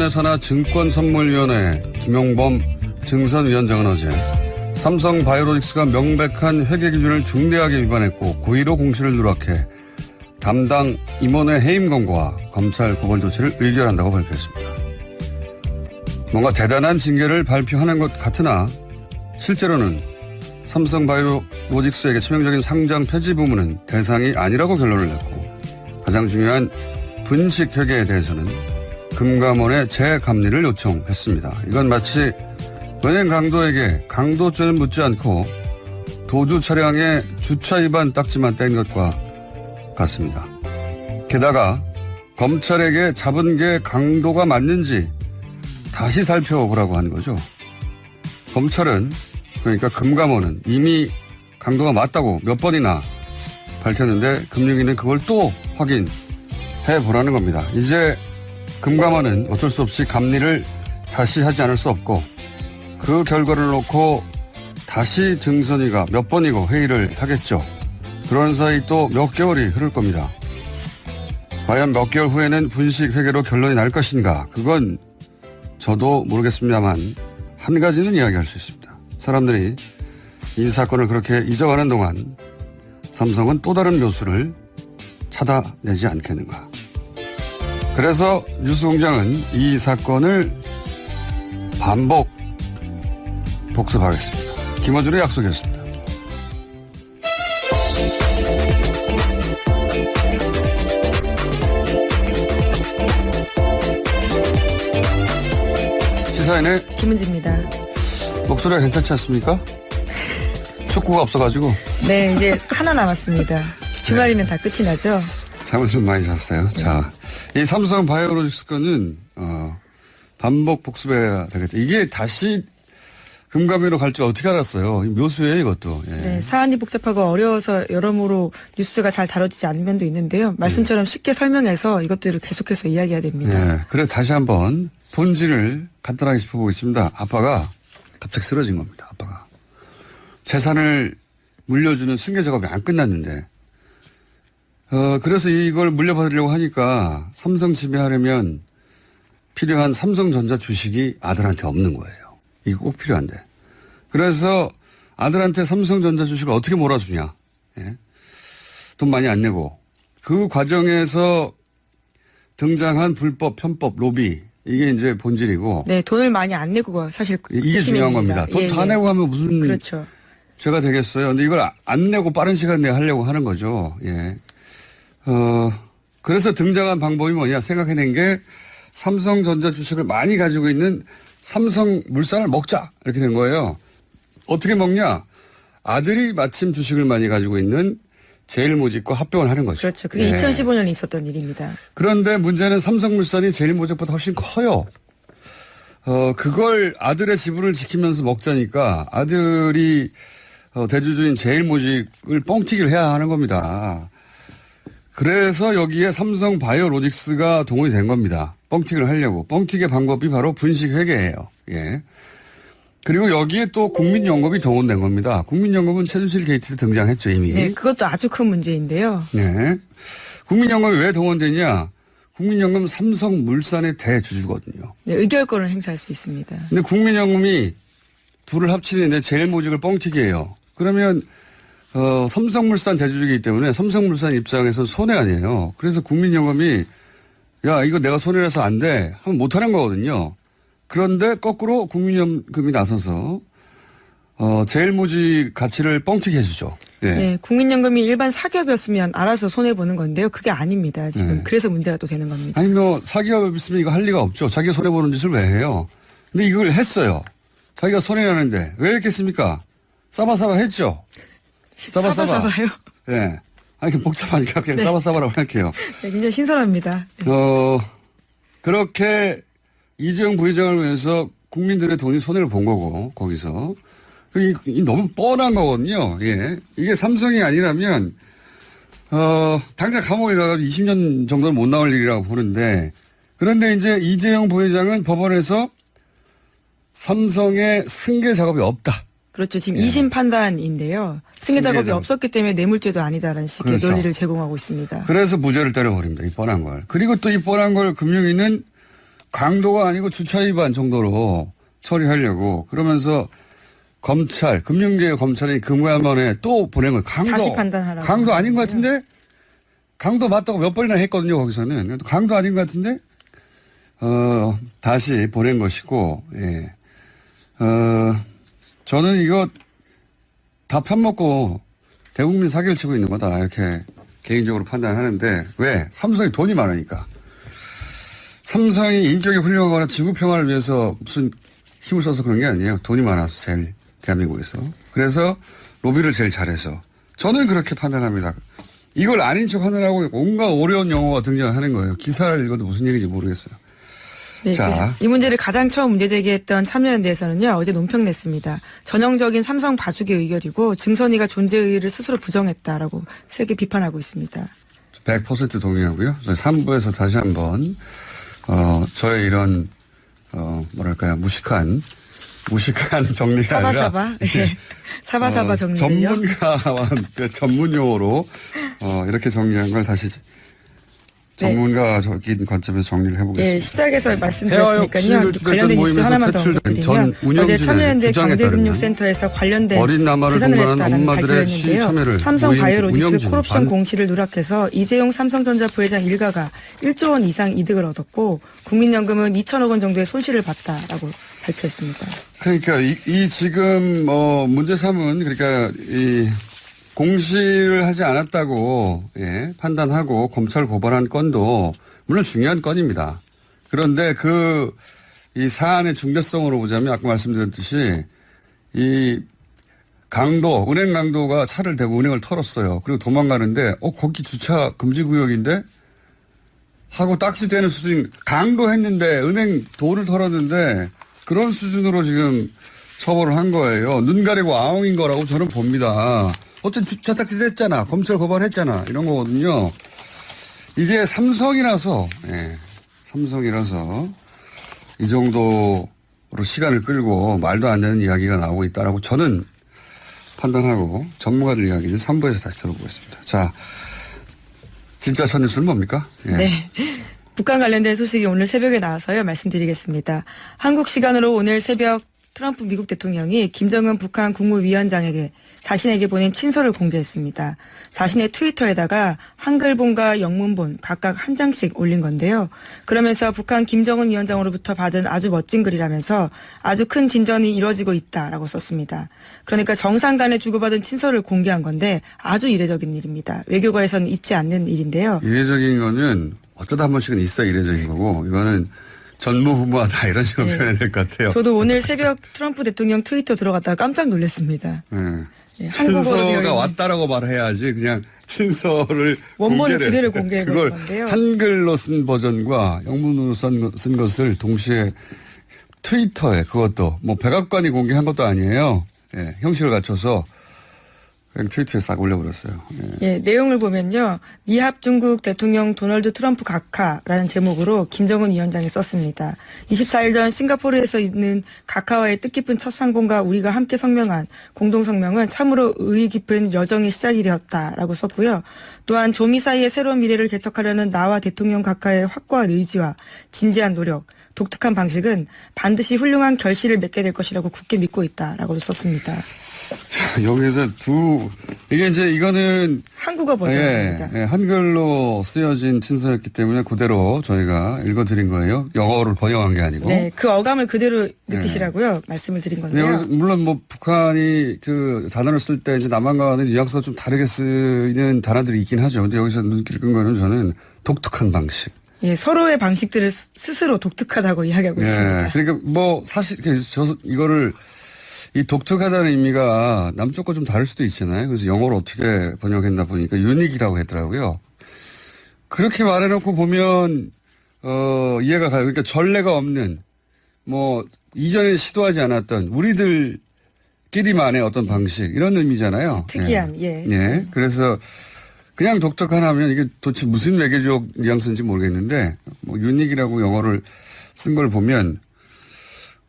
이번에 산하 증권선물위원회 김용범 증선위원장은 어제 삼성바이오로직스가 명백한 회계 기준을 중대하게 위반했고 고의로 공시를 누락해 담당 임원의 해임 권고와 검찰 고발 조치를 의결한다고 발표했습니다. 뭔가 대단한 징계를 발표하는 것 같으나 실제로는 삼성바이오로직스에게 치명적인 상장 폐지 부문은 대상이 아니라고 결론을 냈고 가장 중요한 분식 회계에 대해서는 금감원에 재감리를 요청했습니다. 이건 마치 은행 강도에게 강도죄는 묻지 않고 도주 차량의 주차 위반 딱지만 뗀 것과 같습니다. 게다가 검찰에게 잡은 게 강도가 맞는지 다시 살펴보라고 하는 거죠. 검찰은 그러니까 금감원은 이미 강도가 맞다고 몇 번이나 밝혔는데 금융위는 그걸 또 확인해 보라는 겁니다. 이제 금감원은 어쩔 수 없이 감리를 다시 하지 않을 수 없고 그 결과를 놓고 다시 증선위가 몇 번이고 회의를 하겠죠. 그런 사이 또 몇 개월이 흐를 겁니다. 과연 몇 개월 후에는 분식 회계로 결론이 날 것인가? 그건 저도 모르겠습니다만 한 가지는 이야기할 수 있습니다. 사람들이 이 사건을 그렇게 잊어가는 동안 삼성은 또 다른 묘수를 찾아내지 않겠는가. 그래서 뉴스공장은 이 사건을 반복 복습하겠습니다. 김어준의 약속이었습니다. 시사인의 김은지입니다. 목소리가 괜찮지 않습니까? 축구가 없어가지고. 네, 이제 하나 남았습니다. 주말이면 다 끝이 나죠? 잠을 좀 많이 잤어요. 네. 자, 이 삼성 바이오로직스 건은 반복 복습해야 되겠다. 이게 다시 금감위로 갈 줄 어떻게 알았어요? 묘수예요, 이것도. 예. 네, 사안이 복잡하고 어려워서 여러모로 뉴스가 잘 다뤄지지 않는 면도 있는데요. 말씀처럼 쉽게 설명해서 이것들을 계속해서 이야기해야 됩니다. 네, 그래서 다시 한번 본질을 간단하게 짚어보겠습니다. 아빠가 갑자기 쓰러진 겁니다. 아빠가. 재산을 물려주는 승계 작업이 안 끝났는데 그래서 이걸 물려받으려고 하니까 삼성 지배하려면 필요한 삼성전자 주식이 아들한테 없는 거예요. 이거 꼭 필요한데. 그래서 아들한테 삼성전자 주식을 어떻게 몰아주냐. 예? 돈 많이 안 내고. 그 과정에서 등장한 불법, 편법, 로비. 이게 이제 본질이고. 네, 돈을 많이 안 내고 사실 이게 중요한 겁니다. 돈 다 내고 하면 무슨 그렇죠. 죄가 되겠어요. 근데 이걸 안 내고 빠른 시간 내에 하려고 하는 거죠. 예. 그래서 등장한 방법이 뭐냐 생각해낸 게 삼성전자 주식을 많이 가지고 있는 삼성물산을 먹자 이렇게 된 거예요. 어떻게 먹냐? 아들이 마침 주식을 많이 가지고 있는 제일모직과 합병을 하는 거죠. 그렇죠. 그게 네. 2015년에 있었던 일입니다. 그런데 문제는 삼성물산이 제일모직보다 훨씬 커요. 그걸 아들의 지분을 지키면서 먹자니까 아들이 대주주인 제일모직을 뻥튀기를 해야 하는 겁니다. 그래서 여기에 삼성바이오로직스가 동원이 된 겁니다. 뻥튀기를 하려고. 뻥튀기의 방법이 바로 분식회계예요. 예. 그리고 여기에 또 국민연금이 동원된 겁니다. 국민연금은 최순실 게이트에 등장했죠, 이미. 네, 그것도 아주 큰 문제인데요. 네. 국민연금이 왜 동원되냐? 국민연금 삼성물산의 대주주거든요. 네, 의결권을 행사할 수 있습니다. 근데 국민연금이 둘을 합치는데 제일모직을 뻥튀기해요. 그러면 삼성물산 대주주이기 때문에 삼성물산 입장에서 손해 아니에요. 그래서 국민연금이 야 이거 내가 손해라서 안 돼 하면 못하는 거거든요. 그런데 거꾸로 국민연금이 나서서 제일모직 가치를 뻥튀기 해주죠. 예. 네, 국민연금이 일반 사기업이었으면 알아서 손해보는 건데요. 그게 아닙니다. 지금. 네. 그래서 문제가 또 되는 겁니다. 아니 뭐 사기업 있으면 이거 할 리가 없죠. 자기가 손해보는 짓을 왜 해요. 근데 이걸 했어요. 자기가 손해나는데 왜 했겠습니까? 싸바싸바 했죠. 싸바싸바요? 예. 아니, 복잡하니까 그냥 네. 싸바싸바라고 할게요. 네, 굉장히 신선합니다. 네. 그렇게 이재용 부회장을 위해서 국민들의 돈이 손해를 본 거고, 거기서. 이 너무 뻔한 거거든요. 예. 이게 삼성이 아니라면, 당장 감옥에 가가지고 20년 정도는 못 나올 일이라고 보는데, 그런데 이제 이재용 부회장은 법원에서 삼성의 승계 작업이 없다. 그렇죠. 지금 2심 판단인데요. 승계 작업이 없었기 때문에 뇌물죄도 아니다라는 식의 그렇죠. 논리를 제공하고 있습니다. 그래서 무죄를 때려버립니다. 이 뻔한 걸. 그리고 또 이 뻔한 걸 금융위는 강도가 아니고 주차 위반 정도로 처리하려고 그러면서 검찰, 금융계의 검찰이 금감원에 또 보낸 거예요. 자시 판단하라고. 강도 아닌 것 같은데? 강도 맞다고 몇 번이나 했거든요, 거기서는. 강도 아닌 것 같은데? 다시 보낸 것이고, 예. 저는 이거 다 편먹고 대국민 사기를 치고 있는 거다. 이렇게 개인적으로 판단하는데, 왜? 삼성이 돈이 많으니까. 삼성이 인격이 훌륭하거나 지구 평화를 위해서 무슨 힘을 써서 그런 게 아니에요. 돈이 많아서 제일 대한민국에서. 그래서 로비를 제일 잘해서. 저는 그렇게 판단합니다. 이걸 아닌 척 하느라고 온갖 어려운 용어가 등장하는 거예요. 기사를 읽어도 무슨 얘기인지 모르겠어요. 네, 자. 이 문제를 가장 처음 문제 제기했던 참여연대에서는요, 어제 논평 냈습니다. 전형적인 삼성 봐주기 의결이고 증선이가 존재 의의를 스스로 부정했다라고 세게 비판하고 있습니다. 100% 동의하고요. 저희 3부에서 다시 한번 저의 이런 뭐랄까요, 무식한 정리가 사바사바. 아니라 네. 사바사바 정리를요. 전문가와 전문 용어로 이렇게 정리한 걸 다시 전문가적인 관점에서 정리를 해보겠습니다. 네, 시작에서 말씀드렸으니까요. 관련된 뉴스 하나만 더 언급드리면 어제 참여연대 경제금융센터에서 관련된 어린 나마를 계산을 공부하는 했다는 엄마들의 시위 참여를 발표했는데요. 삼성 바이오로직스 콜옵션 공시를 누락해서 이재용 삼성전자 부회장 일가가 1조 원 이상 이득을 얻었고 국민연금은 2천억 원 정도의 손실을 봤다라고 발표했습니다. 그러니까 이 지금 문제 삼은 그러니까 이 공시를 하지 않았다고 판단하고 검찰 고발한 건도 물론 중요한 건입니다. 그런데 이 사안의 중대성으로 보자면 아까 말씀드렸듯이 이 은행 강도가 차를 대고 은행을 털었어요. 그리고 도망가는데 거기 주차 금지 구역인데 하고 딱지대는 수준 강도했는데 은행 돈을 털었는데 그런 수준으로 지금 처벌을 한 거예요. 눈 가리고 아웅인 거라고 저는 봅니다. 어쨌든 주차 딱지 했잖아. 검찰 고발했잖아. 이런 거거든요. 이게 삼성이라서 이 정도로 시간을 끌고 말도 안 되는 이야기가 나오고 있다라고 저는 판단하고 전문가들 이야기는 3부에서 다시 들어보겠습니다. 자, 진짜 첫 뉴스는 뭡니까? 예. 네. 북한 관련된 소식이 오늘 새벽에 나와서요. 말씀드리겠습니다. 한국 시간으로 오늘 새벽 트럼프 미국 대통령이 김정은 북한 국무위원장에게 자신에게 보낸 친서를 공개했습니다. 자신의 트위터에다가 한글본과 영문본 각각 한 장씩 올린 건데요. 그러면서 북한 김정은 위원장으로부터 받은 아주 멋진 글이라면서 아주 큰 진전이 이루어지고 있다라고 썼습니다. 그러니까 정상 간에 주고받은 친서를 공개한 건데 아주 이례적인 일입니다. 외교가에서는 있지 않는 일인데요. 이례적인 거는 어쩌다 한 번씩은 있어야 이례적인 거고 이거는 전무후무하다 이런 식으로 표현해야 될 것 같아요. 저도 오늘 새벽 트럼프 대통령 트위터 들어갔다가 깜짝 놀랐습니다. 네, 친서가 왔다라고 말해야지 그냥 친서를 원본 그대로 공개해 볼 건데요. 한글로 쓴 버전과 영문으로 쓴 것을 동시에 트위터에 그것도 뭐 백악관이 공개한 것도 아니에요. 예, 형식을 갖춰서 그냥 트위터에 싹 올려버렸어요. 예, 내용을 보면요. 미합 중국 대통령 도널드 트럼프 각하라는 제목으로 김정은 위원장이 썼습니다. 24일 전 싱가포르에서 있는 각하와의 뜻깊은 첫 상봉과 우리가 함께 성명한 공동성명은 참으로 의의 깊은 여정의 시작이 되었다라고 썼고요. 또한 조미 사이의 새로운 미래를 개척하려는 나와 대통령 각하의 확고한 의지와 진지한 노력, 독특한 방식은 반드시 훌륭한 결실을 맺게 될 것이라고 굳게 믿고 있다라고 썼습니다. 여기서 이거는 한국어 버전입니다. 예, 한글로 쓰여진 친서였기 때문에 그대로 저희가 읽어드린 거예요. 영어를 번역한 게 아니고. 네, 그 어감을 그대로 느끼시라고요. 말씀을 드린 건데요. 물론 뭐 북한이 그 단어를 쓸 때 이제 남한과는 뉘앙스가 좀 다르게 쓰이는 단어들이 있긴 하죠. 근데 여기서 눈길 끈 거는 저는 독특한 방식. 예, 서로의 방식들을 스스로 독특하다고 이야기하고 있습니다. 그러니까 뭐 사실 이거를 이 독특하다는 의미가 남쪽과 좀 다를 수도 있잖아요. 그래서 영어로 어떻게 번역했나 보니까 유닉이라고 했더라고요. 그렇게 말해놓고 보면 이해가 가요. 그러니까 전례가 없는 뭐 이전에 시도하지 않았던 우리들끼리만의 어떤 방식 이런 의미잖아요. 특이한 예. 그래서 그냥 독특한 하면 이게 도대체 무슨 외교적 뉘앙스인지 모르겠는데 뭐 유닉이라고 영어를 쓴 걸 보면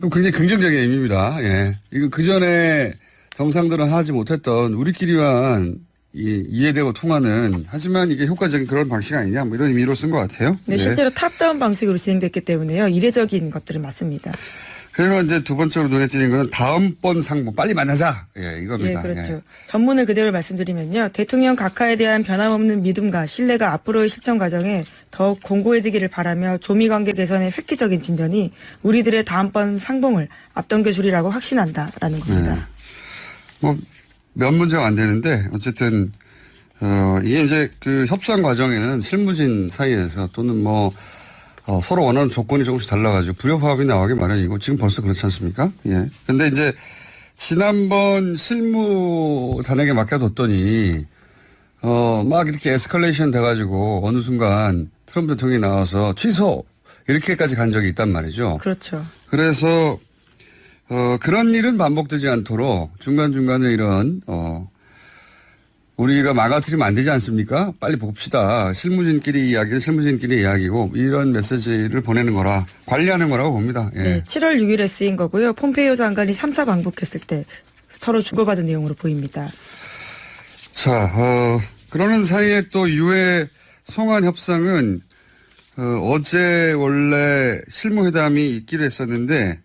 굉장히 긍정적인 의미입니다. 예. 이거 그 전에 정상들은 하지 못했던 우리끼리만 이해되고 통하는 하지만 이게 효과적인 그런 방식 아니냐 뭐 이런 의미로 쓴 것 같아요. 네, 실제로 탑다운 방식으로 진행됐기 때문에요. 이례적인 것들은 맞습니다. 그리고 이제 두 번째로 눈에 띄는 것은 다음번 상봉 빨리 만나자. 예, 이겁니다. 예, 그렇죠. 예. 전문을 그대로 말씀드리면요. 대통령 각하에 대한 변함없는 믿음과 신뢰가 앞으로의 실정 과정에 더욱 공고해지기를 바라며 조미 관계 개선의 획기적인 진전이 우리들의 다음번 상봉을 앞당겨 주리라고 확신한다라는 겁니다. 네. 뭐 몇 문제가 안 되는데 어쨌든 이게 이제 그 협상 과정에는 실무진 사이에서 또는 뭐 서로 원하는 조건이 조금씩 달라가지고 불협화음이 나오기 마련이고 지금 벌써 그렇지 않습니까? 예. 근데 이제 지난번 실무단에게 맡겨뒀더니 막 이렇게 에스컬레이션 돼가지고 어느 순간 트럼프 대통령이 나와서 취소 이렇게까지 간 적이 있단 말이죠. 그렇죠. 그래서 그런 일은 반복되지 않도록 중간중간에 이런 우리가 망가뜨리면 안 되지 않습니까? 빨리 봅시다. 실무진끼리 이야기는 실무진끼리 이야기고 이런 메시지를 보내는 거라 관리하는 거라고 봅니다. 예. 네, 7월 6일에 쓰인 거고요. 폼페이오 장관이 3차 방북했을 때 서로 주고받은 내용으로 보입니다. 자, 그러는 사이에 또 유해 송환 협상은 어제 원래 실무회담이 있기로 했었는데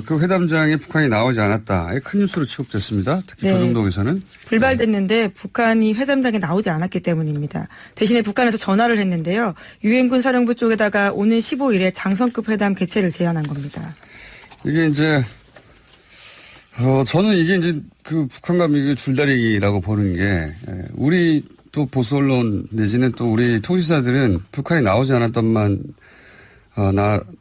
그 회담장에 북한이 나오지 않았다. 큰 뉴스로 취급됐습니다. 특히 네. 조정동에서는. 불발됐는데 북한이 회담장에 나오지 않았기 때문입니다. 대신에 북한에서 전화를 했는데요. 유엔군 사령부 쪽에다가 오는 15일에 장성급 회담 개최를 제안한 겁니다. 이게 이제 저는 이게 이제 그 북한과 미국의 줄다리기라고 보는 게 우리 또 보수 언론 내지는 또 우리 통신사들은 북한이 나오지 않았던만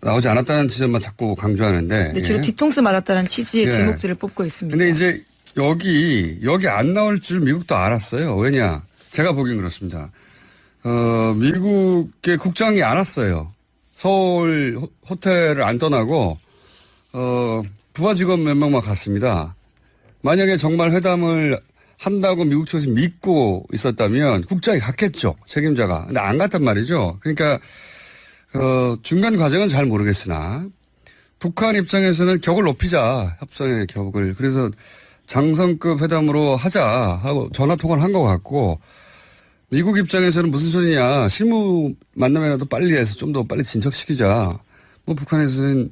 나오지 않았다는 지점만 자꾸 강조하는데. 네, 주로 예. 뒤통수 맞았다는 취지의 예. 제목들을 뽑고 있습니다. 근데 이제 여기 안 나올 줄 미국도 알았어요. 왜냐? 제가 보기엔 그렇습니다. 미국의 국장이 안 왔어요. 서울 호텔을 안 떠나고, 부하 직원 몇 명만 갔습니다. 만약에 정말 회담을 한다고 미국 측에서 믿고 있었다면 국장이 갔겠죠. 책임자가. 근데 안 갔단 말이죠. 그러니까, 중간 과정은 잘 모르겠으나 북한 입장에서는 격을 높이자 협상의 격을 그래서 장성급 회담으로 하자 하고 전화 통화를 한 것 같고 미국 입장에서는 무슨 소리냐 실무 만남이라도 빨리 해서 좀 더 빨리 진척시키자 뭐 북한에서는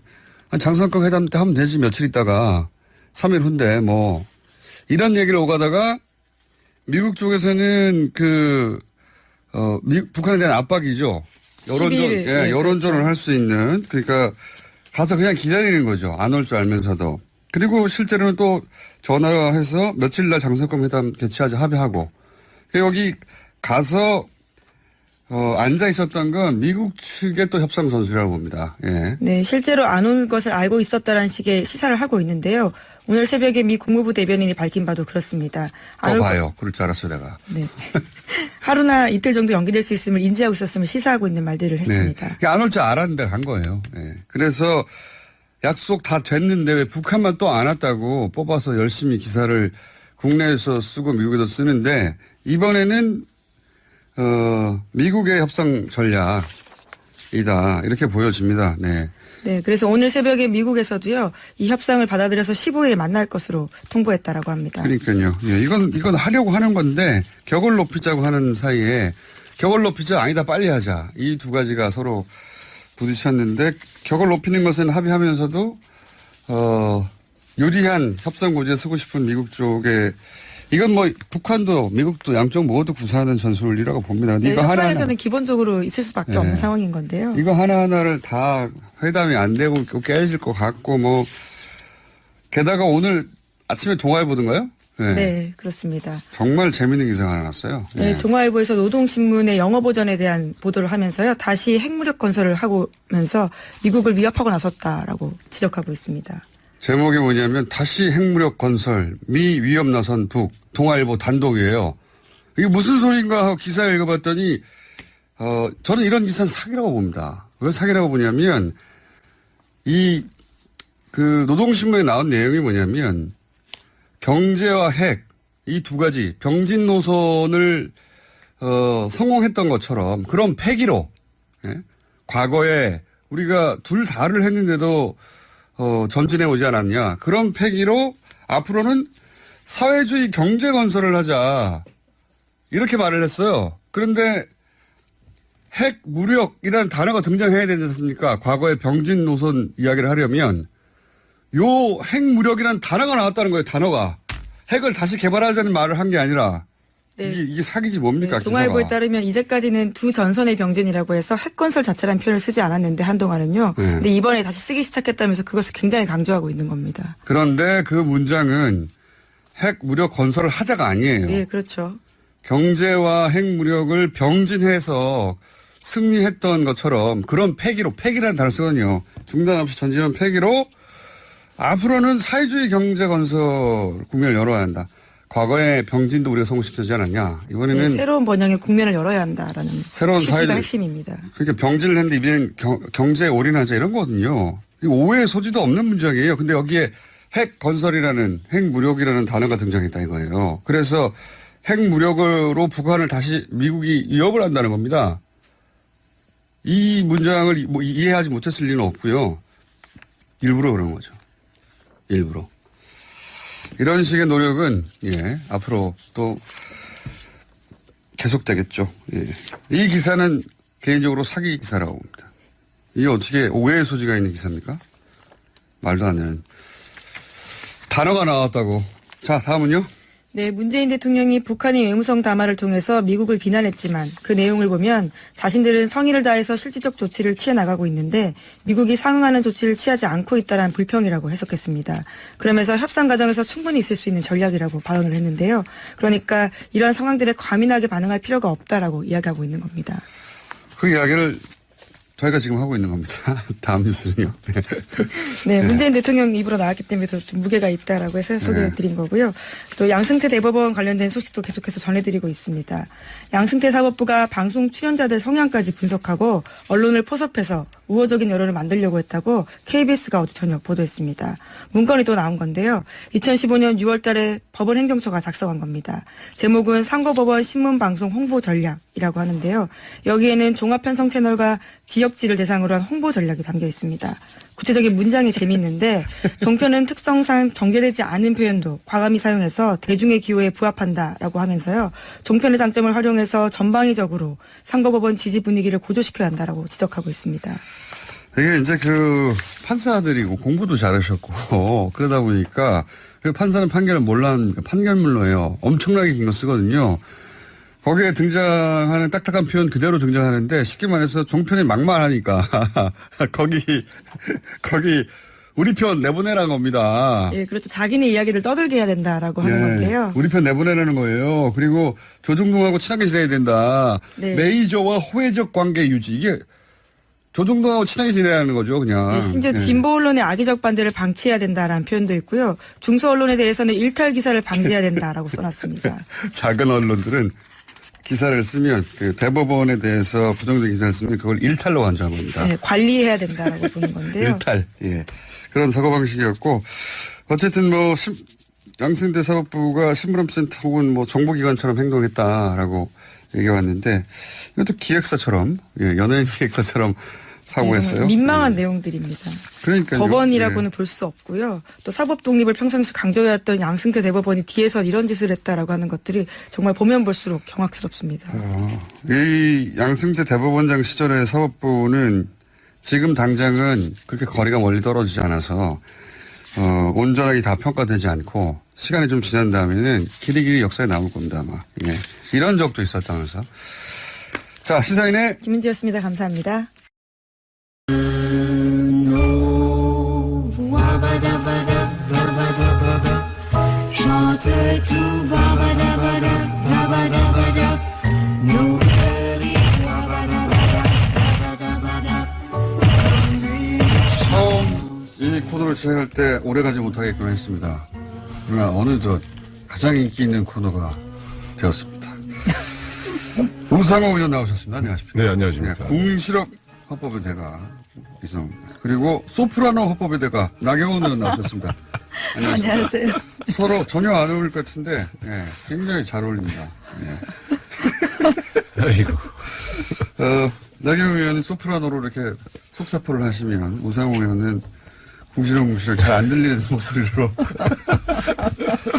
장성급 회담 때 하면 되지 며칠 있다가 3일 후인데 뭐 이런 얘기를 오가다가 미국 쪽에서는 북한에 대한 압박이죠. 여론전을 할 수 있는, 그러니까 가서 그냥 기다리는 거죠. 안 올 줄 알면서도. 그리고 실제로는 또 전화해서 며칠 날 장성급 회담 개최하자 합의하고. 여기 가서, 앉아 있었던 건 미국 측의 또 협상 전술이라고 봅니다. 예. 네, 실제로 안 올 것을 알고 있었다라는 식의 시사를 하고 있는데요. 오늘 새벽에 미 국무부 대변인이 밝힌 바도 그렇습니다. 봐요. 그럴 줄 알았어요, 내가. 네. 하루나 이틀 정도 연기될 수 있음을 인지하고 있었음을 시사하고 있는 말들을 했습니다. 네. 안 올 줄 알았는데 간 거예요. 네. 그래서 약속 다 됐는데 왜 북한만 또 안 왔다고 뽑아서 열심히 기사를 국내에서 쓰고 미국에서 쓰는데 이번에는 미국의 협상 전략이다 이렇게 보여집니다. 네. 네, 그래서 오늘 새벽에 미국에서도요 이 협상을 받아들여서 15일에 만날 것으로 통보했다라고 합니다. 그러니까요. 예, 이건 하려고 하는 건데 격을 높이자고 하는 사이에 격을 높이자 아니다 빨리 하자 이 두 가지가 서로 부딪혔는데 격을 높이는 것은 합의하면서도 유리한 협상 고지에 서고 싶은 미국 쪽에 이건 뭐 북한도 미국도 양쪽 모두 구사하는 전술이라고 봅니다. 네, 이거 협상에서는 기본적으로 있을 수밖에 없는 상황인 건데요. 이거 하나하나를 다 회담이 안 되고 깨질 것 같고 뭐 게다가 오늘 아침에 동아일보 보던가요? 네, 그렇습니다. 정말 재미있는 기사가 하나 났어요. 네, 동아일보에서 노동신문의 영어 버전에 대한 보도를 하면서요. 다시 핵무력 건설을 하면서 미국을 위협하고 나섰다라고 지적하고 있습니다. 제목이 뭐냐면 다시 핵무력 건설 미 위협 나선 북 동아일보 단독이에요. 이게 무슨 소리인가 하고 기사를 읽어봤더니 저는 이런 기사는 사기라고 봅니다. 왜 사기라고 보냐면 노동신문에 나온 내용이 뭐냐면 경제와 핵 이 두 가지 병진 노선을 성공했던 것처럼 그런 패기로 과거에 우리가 둘 다를 했는데도 전진해 오지 않았냐. 그런 패기로 앞으로는 사회주의 경제 건설을 하자. 이렇게 말을 했어요. 그런데 핵 무력이라는 단어가 등장해야 되지 않습니까? 과거의 병진 노선 이야기를 하려면 요 핵 무력이라는 단어가 나왔다는 거예요. 단어가. 핵을 다시 개발하자는 말을 한 게 아니라 네. 이게 사기지 뭡니까? 네, 동아일보에 기사가. 따르면 이제까지는 두 전선의 병진이라고 해서 핵건설 자체라는 표현을 쓰지 않았는데 한동안은요. 네. 근데 이번에 다시 쓰기 시작했다면서 그것을 굉장히 강조하고 있는 겁니다. 그런데 그 문장은 핵 무력 건설을 하자가 아니에요. 예, 그렇죠. 경제와 핵 무력을 병진해서 승리했던 것처럼 그런 폐기라는 단어를 쓰거든요. 중단 없이 전진한 폐기로 앞으로는 사회주의 경제 건설 국면을 열어야 한다. 과거에 병진도 우리가 성공시키지 않았냐. 이번에는 네, 새로운 번영의 국면을 열어야 한다라는 새로운 취지가 사회주의- 핵심입니다. 그러니까 병진을 했는데 이번엔 경제에 올인하자 이런 거거든요. 이거 오해의 소지도 없는 문장이에요. 근데 여기에 핵 건설이라는 핵 무력이라는 단어가 등장했다 이거예요. 그래서 핵 무력으로 북한을 다시 미국이 위협을 한다는 겁니다. 이 문장을 뭐 이해하지 못했을 리는 없고요. 일부러 그런 거죠. 일부러. 이런 식의 노력은 앞으로 또 계속되겠죠. 예. 이 기사는 개인적으로 사기 기사라고 봅니다. 이게 어떻게 오해의 소지가 있는 기사입니까? 말도 안 되는. 단어가 나왔다고. 자, 다음은요. 네, 문재인 대통령이 북한의 외무성 담화를 통해서 미국을 비난했지만 그 내용을 보면 자신들은 성의를 다해서 실질적 조치를 취해 나가고 있는데 미국이 상응하는 조치를 취하지 않고 있다는 불평이라고 해석했습니다. 그러면서 협상 과정에서 충분히 있을 수 있는 전략이라고 발언을 했는데요. 그러니까 이러한 상황들에 과민하게 반응할 필요가 없다라고 이야기하고 있는 겁니다. 그 이야기를 저희가 지금 하고 있는 겁니다. 다음 뉴스는요. 네, 문재인 대통령 입으로 나왔기 때문에 좀 무게가 있다라고 해서 소개해드린 거고요. 또 양승태 대법원 관련된 소식도 계속해서 전해드리고 있습니다. 양승태 사법부가 방송 출연자들 성향까지 분석하고 언론을 포섭해서 우호적인 여론을 만들려고 했다고 KBS가 어제 저녁 보도했습니다. 문건이 또 나온 건데요. 2015년 6월 달에 법원 행정처가 작성한 겁니다. 제목은 상고법원 신문방송 홍보 전략이라고 하는데요. 여기에는 종합편성 채널과 지역지를 대상으로 한 홍보 전략이 담겨 있습니다. 구체적인 문장이 재미있는데 종편은 특성상 정제되지 않은 표현도 과감히 사용해서 대중의 기호에 부합한다라고 하면서요. 종편의 장점을 활용해서 전방위적으로 상고법원 지지 분위기를 고조시켜야 한다라고 지적하고 있습니다. 이게 이제 그 판사들이고 공부도 잘하셨고 그러다 보니까 판사는 판결을 몰라하니까 판결문로예요. 엄청나게 긴 거 쓰거든요. 거기에 등장하는 딱딱한 표현 그대로 등장하는데 쉽게 말해서 종편이 막말하니까 거기 우리 편 내보내라는 겁니다. 예, 그렇죠. 자기네 이야기를 떠들게 해야 된다라고 하는 건데요. 우리 편 내보내라는 거예요. 그리고 조중동하고 친하게 지내야 된다. 네. 메이저와 호혜적 관계 유지. 이게 조중동하고 친하게 지내라는 거죠, 그냥. 예, 심지어 진보 언론의 악의적 반대를 방치해야 된다라는 표현도 있고요. 중소 언론에 대해서는 일탈 기사를 방지해야 된다라고 써놨습니다. 작은 언론들은 기사를 쓰면 그 대법원에 대해서 부정적인 기사를 쓰면 그걸 일탈로 간주한 겁니다. 네, 관리해야 된다라고 보는 건데요. 일탈. 예. 그런 사고방식이었고 어쨌든 뭐 양승태 사법부가 신문업센터 혹은 뭐 정보기관처럼 행동했다라고 얘기해 왔는데 이것도 기획사처럼 연예인 기획사처럼 사고했어요. 민망한 내용들입니다. 그러니까요. 법원이라고는 볼 수 없고요. 또 사법 독립을 평상시 강조해왔던 양승태 대법원이 뒤에서 이런 짓을 했다라고 하는 것들이 정말 보면 볼수록 경악스럽습니다. 이 양승태 대법원장 시절의 사법부는 지금 당장은 그렇게 거리가 멀리 떨어지지 않아서 온전하게 다 평가되지 않고 시간이 좀 지난 다음에는 길이길이 역사에 남을 겁니다 아마. 예. 이런 적도 있었다면서. 자, 시사인의 김은지였습니다. 감사합니다. 처음 이 코너를 시작할 때 오래가지 못하겠구나 했습니다. 그러나 어느덧 가장 인기 있는 코너가 되었습니다. 우상호 의원 나오셨습니다. 안녕하십니까. 네, 안녕하십니까. 궁실업 헌법의 대가 이성입니다. 그리고 소프라노 헌법의 대가 나경원 의원 나오셨습니다. 안녕하십니까. 안녕하세요. 서로 전혀 안 어울릴 것 같은데 굉장히 잘 어울립니다. 아이고. 나경원 의원은 소프라노로 이렇게 속사포를 하시면 우상호 의원은 궁시렁 잘 안 들리는 목소리로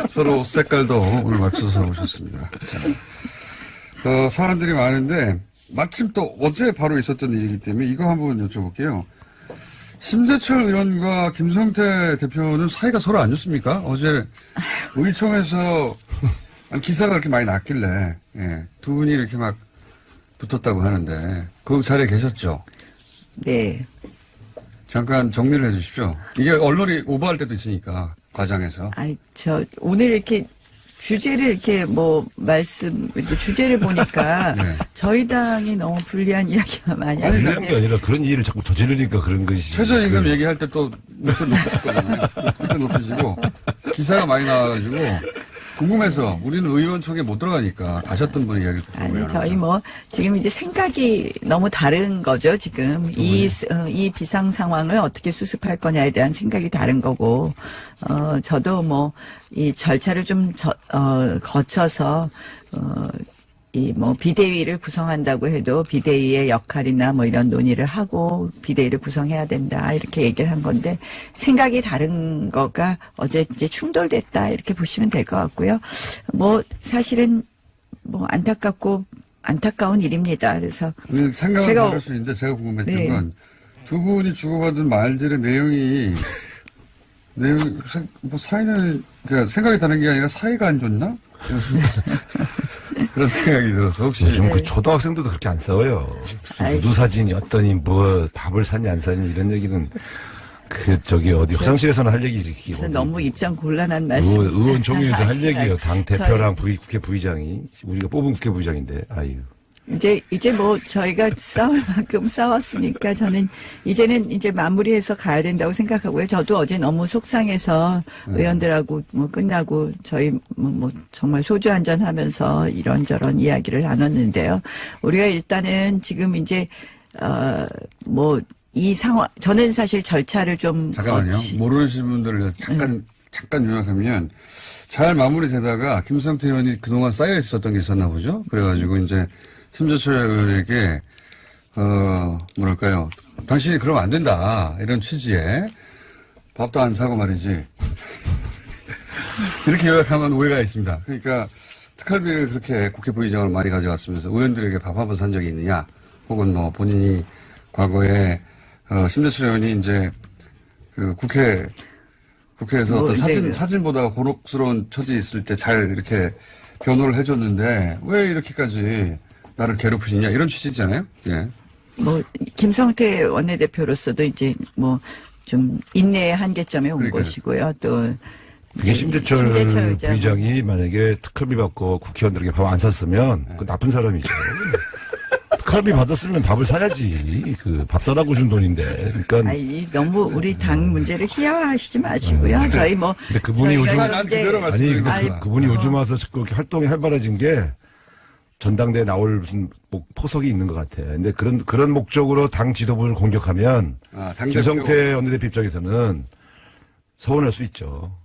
서로 옷 색깔도 오늘 맞춰서 오셨습니다. 자, 사안들이 많은데 마침 또 어제 바로 있었던 일이기 때문에 이거 한번 여쭤볼게요. 심재철 의원과 김성태 대표는 사이가 서로 안 좋습니까? 어제 의총에서 기사가 그렇게 많이 났길래 예, 두 분이 이렇게 막 붙었다고 하는데 그 자리에 계셨죠? 네. 잠깐 정리를 해 주십시오. 이게 언론이 오버할 때도 있으니까 과장에서. 오늘 이렇게 주제를 이렇게 이렇게 주제를 보니까 네. 저희 당이 너무 불리한 이야기가 많이 불리한 게 아니라 그런 일을 자꾸 저지르니까 그런 것이. 최저임금 얘기할 때 또 목소리 높으셨거든요. 그때 높으시고 기사가 많이 나와가지고 궁금해서 우리는 의원총회 못 들어가니까 가셨던 분이 이야기를 듣고. 저희 지금 이제 생각이 너무 다른 거죠, 지금. 이 비상 상황을 어떻게 수습할 거냐에 대한 생각이 다른 거고, 저도 이 절차를 좀, 거쳐서, 비대위를 구성한다고 해도 비대위의 역할이나 이런 논의를 하고 비대위를 구성해야 된다 이렇게 얘기를 한 건데 생각이 다른 거가 어제 이제 충돌됐다 이렇게 보시면 될 것 같고요. 사실은 안타까운 일입니다. 그래서 생각은 다를 수 있는데 제가 궁금했던 네. 건 두 분이 주고받은 말들의 내용이 사이는 그냥 생각이 다른 게 아니라 사이가 안 좋나? 그런 생각이 들어서 혹시 요즘 그 초등학생들도 그렇게 안 싸워요. 구두 사진이 어떠니 밥을 샀니 안 샀니 이런 얘기는 어디 화장실에서는 할 얘기지. 너무 입장 곤란한 말씀. 의원총회에서 할 얘기예요. 당 대표랑 국회 부의장이 우리가 뽑은 국회 부의장인데 이제 저희가 싸울 만큼 싸웠으니까 저는 이제는 마무리해서 가야 된다고 생각하고요. 저도 어제 너무 속상해서 의원들하고 끝나고 저희 정말 소주 한잔 하면서 이런저런 이야기를 나눴는데요. 우리가 일단은 지금 이제 이 상황 저는 사실 절차를 좀 잠깐만요. 모르시는 분들을 위해서 잠깐 요약하면 잘 마무리되다가 김성태 의원이 그동안 쌓여 있었던 게 있었나 보죠. 그래가지고 이제 심재철 의원에게 당신이 그러면 안 된다 이런 취지에 밥도 안 사고 말이지 이렇게 요약하면 오해가 있습니다. 그러니까 특활비를 그렇게 국회 부의장을 많이 가져갔으면서 의원들에게 밥 한 번 산 적이 있느냐 혹은 본인이 과거에 심재철 의원이 이제 국회에서 어떤 사진 보다가 곤혹스러운 처지에 있을 때 잘 이렇게 변호를 해줬는데 왜 이렇게까지 나를 괴롭히느냐 이런 취지잖아요. 예. 김성태 원내대표로서도 이제 좀 인내의 한계점에 온 그러니까요. 것이고요. 또 그게 심재철 부의장이 만약에 특활비 받고 국회의원들에게 밥 안 샀으면 그 나쁜 사람이죠. 특활비 받았으면 밥을 사야지. 밥 사라고 준 돈인데. 그러니까. 너무 우리 당 문제를 희화화하시지 마시고요. 저희 근데 그분이 요즘 그분이 요즘 와서 그렇게 활동이 활발해진 게 전당대에 나올 무슨 포석이 있는 것 같아. 근데 그런 목적으로 당 지도부를 공격하면 김성태 원내대표 입장에서는 서운할 수 있죠.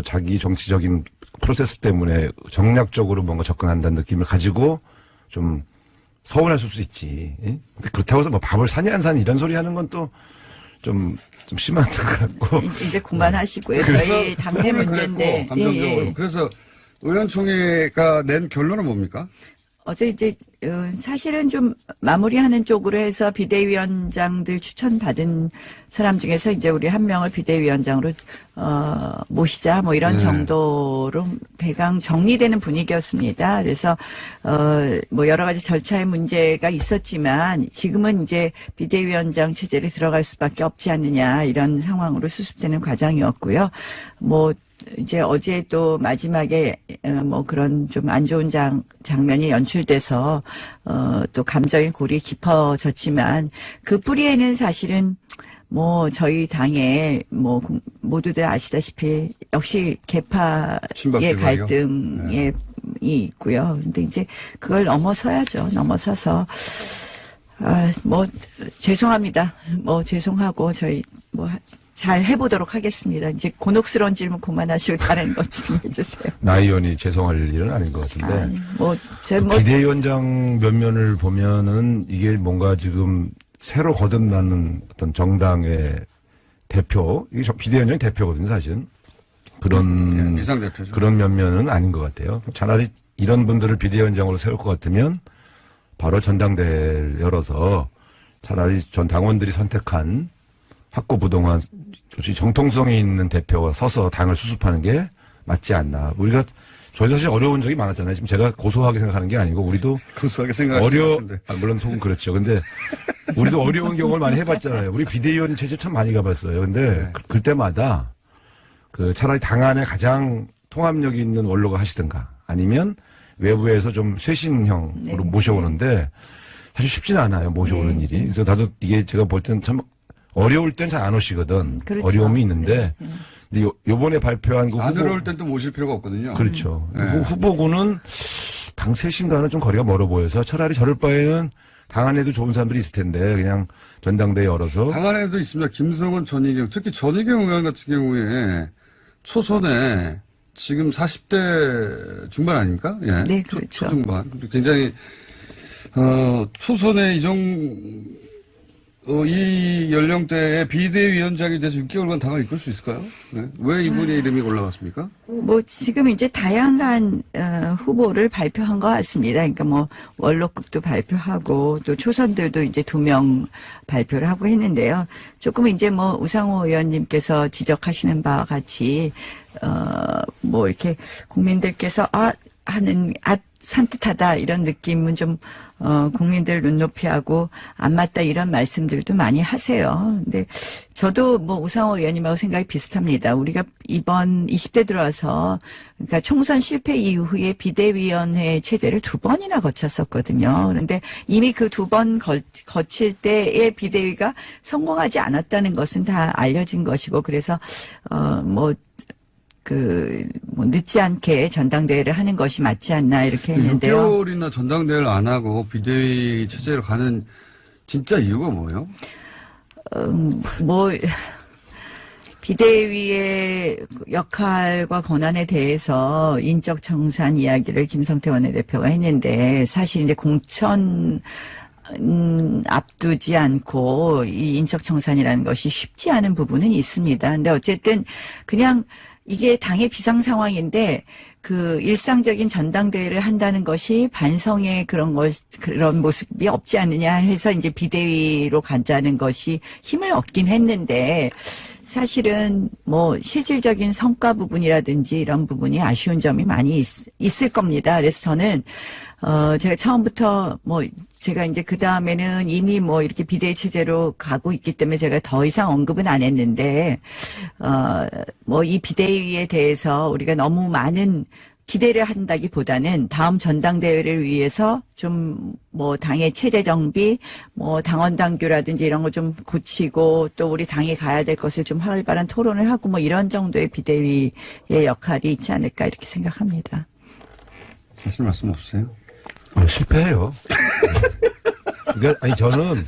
자기 정치적인 프로세스 때문에 정략적으로 뭔가 접근한다는 느낌을 가지고 좀 서운할 수 있지. 근데 그렇다고 해서 밥을 사냐 안 사냐 이런 소리 하는 건 또 좀 심한 것 같고. 이제 그만하시고요. 저희 당내 문제인데. 감정적으로. 그래서 의원총회가 낸 결론은 뭡니까? 어제 이제 사실은 좀 마무리하는 쪽으로 해서 비대위원장들 추천받은 사람 중에서 이제 우리 한 명을 비대위원장으로 모시자 이런 정도로 대강 정리되는 분위기였습니다. 그래서 여러 가지 절차의 문제가 있었지만 지금은 이제 비대위원장 체제로 들어갈 수밖에 없지 않느냐 이런 상황으로 수습되는 과정이었고요. 이제 어제 또 마지막에 그런 좀 안 좋은 장면이 연출돼서 또 감정의 골이 깊어졌지만 그 뿌리에는 사실은 저희 당에 모두들 아시다시피 역시 계파의 갈등이 있고요. 근데 이제 그걸 넘어서야죠. 넘어서서 죄송합니다. 죄송하고 저희 잘 해보도록 하겠습니다. 이제 곤혹스러운 질문 그만하시고 다른 것 질문해 주세요. 나 의원이 죄송할 일은 아닌 것 같은데. 비대위원장 면면을 보면은 이게 뭔가 지금 새로 거듭나는 어떤 정당의 대표, 이게 비대위원장이 대표거든요, 사실은. 그런 비상대표죠. 그런 면면은 아닌 것 같아요. 차라리 이런 분들을 비대위원장으로 세울 것 같으면 바로 전당대회를 열어서 차라리 전 당원들이 선택한 확고부동한 정통성이 있는 대표가 서서 당을 수습하는 게 맞지 않나. 저희도 사실 어려운 적이 많았잖아요. 지금 제가 고소하게 생각하는 게 아니고 우리도 고소하게 생각하시는 것 같은데. 물론 속은 그렇죠. 근데 우리도 어려운 경험을 많이 해봤잖아요. 우리 비대위원 체제 참 많이 가봤어요. 근데 그때마다 차라리 당 안에 가장 통합력이 있는 원로가 하시든가 아니면 외부에서 좀 쇄신형으로 모셔오는데 사실 쉽지는 않아요. 모셔오는 일이. 그래서 나도 이게 제가 볼 때는 참 어려울 땐 잘 안 오시거든. 그렇죠. 어려움이 있는데. 근데 요번에 발표한 그 안 어려울 땐 또 모실 필요가 없거든요. 그렇죠. 후보군은 당 쇄신과는 좀 거리가 멀어 보여서 차라리 저럴 바에는 당 안에도 좋은 사람들이 있을 텐데 그냥 전당대회 열어서. 당 안에도 있습니다. 김성원, 전희경. 특히 전희경 의원 같은 경우에 초선에 지금 40대 중반 아닙니까? 예. 네, 그렇죠. 초중반. 굉장히, 초선에 이 연령대에 비대위원장이 돼서 6개월간 당을 이끌 수 있을까요? 네. 왜 이분의 이름이 올라갔습니까? 뭐 지금 이제 다양한 후보를 발표한 것 같습니다. 그러니까 뭐 원로급도 발표하고 또 초선들도 이제 2명 발표를 하고 했는데요. 조금 이제 뭐 우상호 의원님께서 지적하시는 바와 같이 뭐 이렇게 국민들께서 산뜻하다 이런 느낌은 좀 국민들 눈높이하고 안 맞다 이런 말씀들도 많이 하세요. 근데 저도 뭐 우상호 의원님하고 생각이 비슷합니다. 우리가 이번 20대 들어와서 그러니까 총선 실패 이후에 비대위원회 체제를 2번이나 거쳤었거든요. 그런데 이미 그 2번 거칠 때의 비대위가 성공하지 않았다는 것은 다 알려진 것이고 그래서 늦지 않게 전당대회를 하는 것이 맞지 않나 이렇게 했는데요. 6개월이나 전당대회를 안 하고 비대위 체제로 가는 진짜 이유가 뭐예요? 비대위의 역할과 권한에 대해서 인적 정산 이야기를 김성태 원내대표가 했는데 사실 이제 공천 앞두지 않고 이 인적 정산이라는 것이 쉽지 않은 부분은 있습니다. 근데 어쨌든 그냥 이게 당의 비상 상황인데 그 일상적인 전당대회를 한다는 것이 반성의 그런 모습이 없지 않느냐 해서 이제 비대위로 가자는 것이 힘을 얻긴 했는데 사실은 뭐 실질적인 성과 부분이라든지 이런 부분이 아쉬운 점이 많이 있을 겁니다. 그래서 저는 제가 처음부터 제가 이제 그 다음에는 이미 이렇게 비대위 체제로 가고 있기 때문에 제가 더 이상 언급은 안 했는데, 이 비대위에 대해서 우리가 너무 많은 기대를 한다기보다는 다음 전당대회를 위해서 좀 당의 체제 정비, 당원 당규라든지 이런 거 좀 고치고 또 우리 당이 가야 될 것을 좀 활발한 토론을 하고 이런 정도의 비대위의 역할이 있지 않을까 이렇게 생각합니다. 하실 말씀 없으세요? 실패해요. 그러니까 저는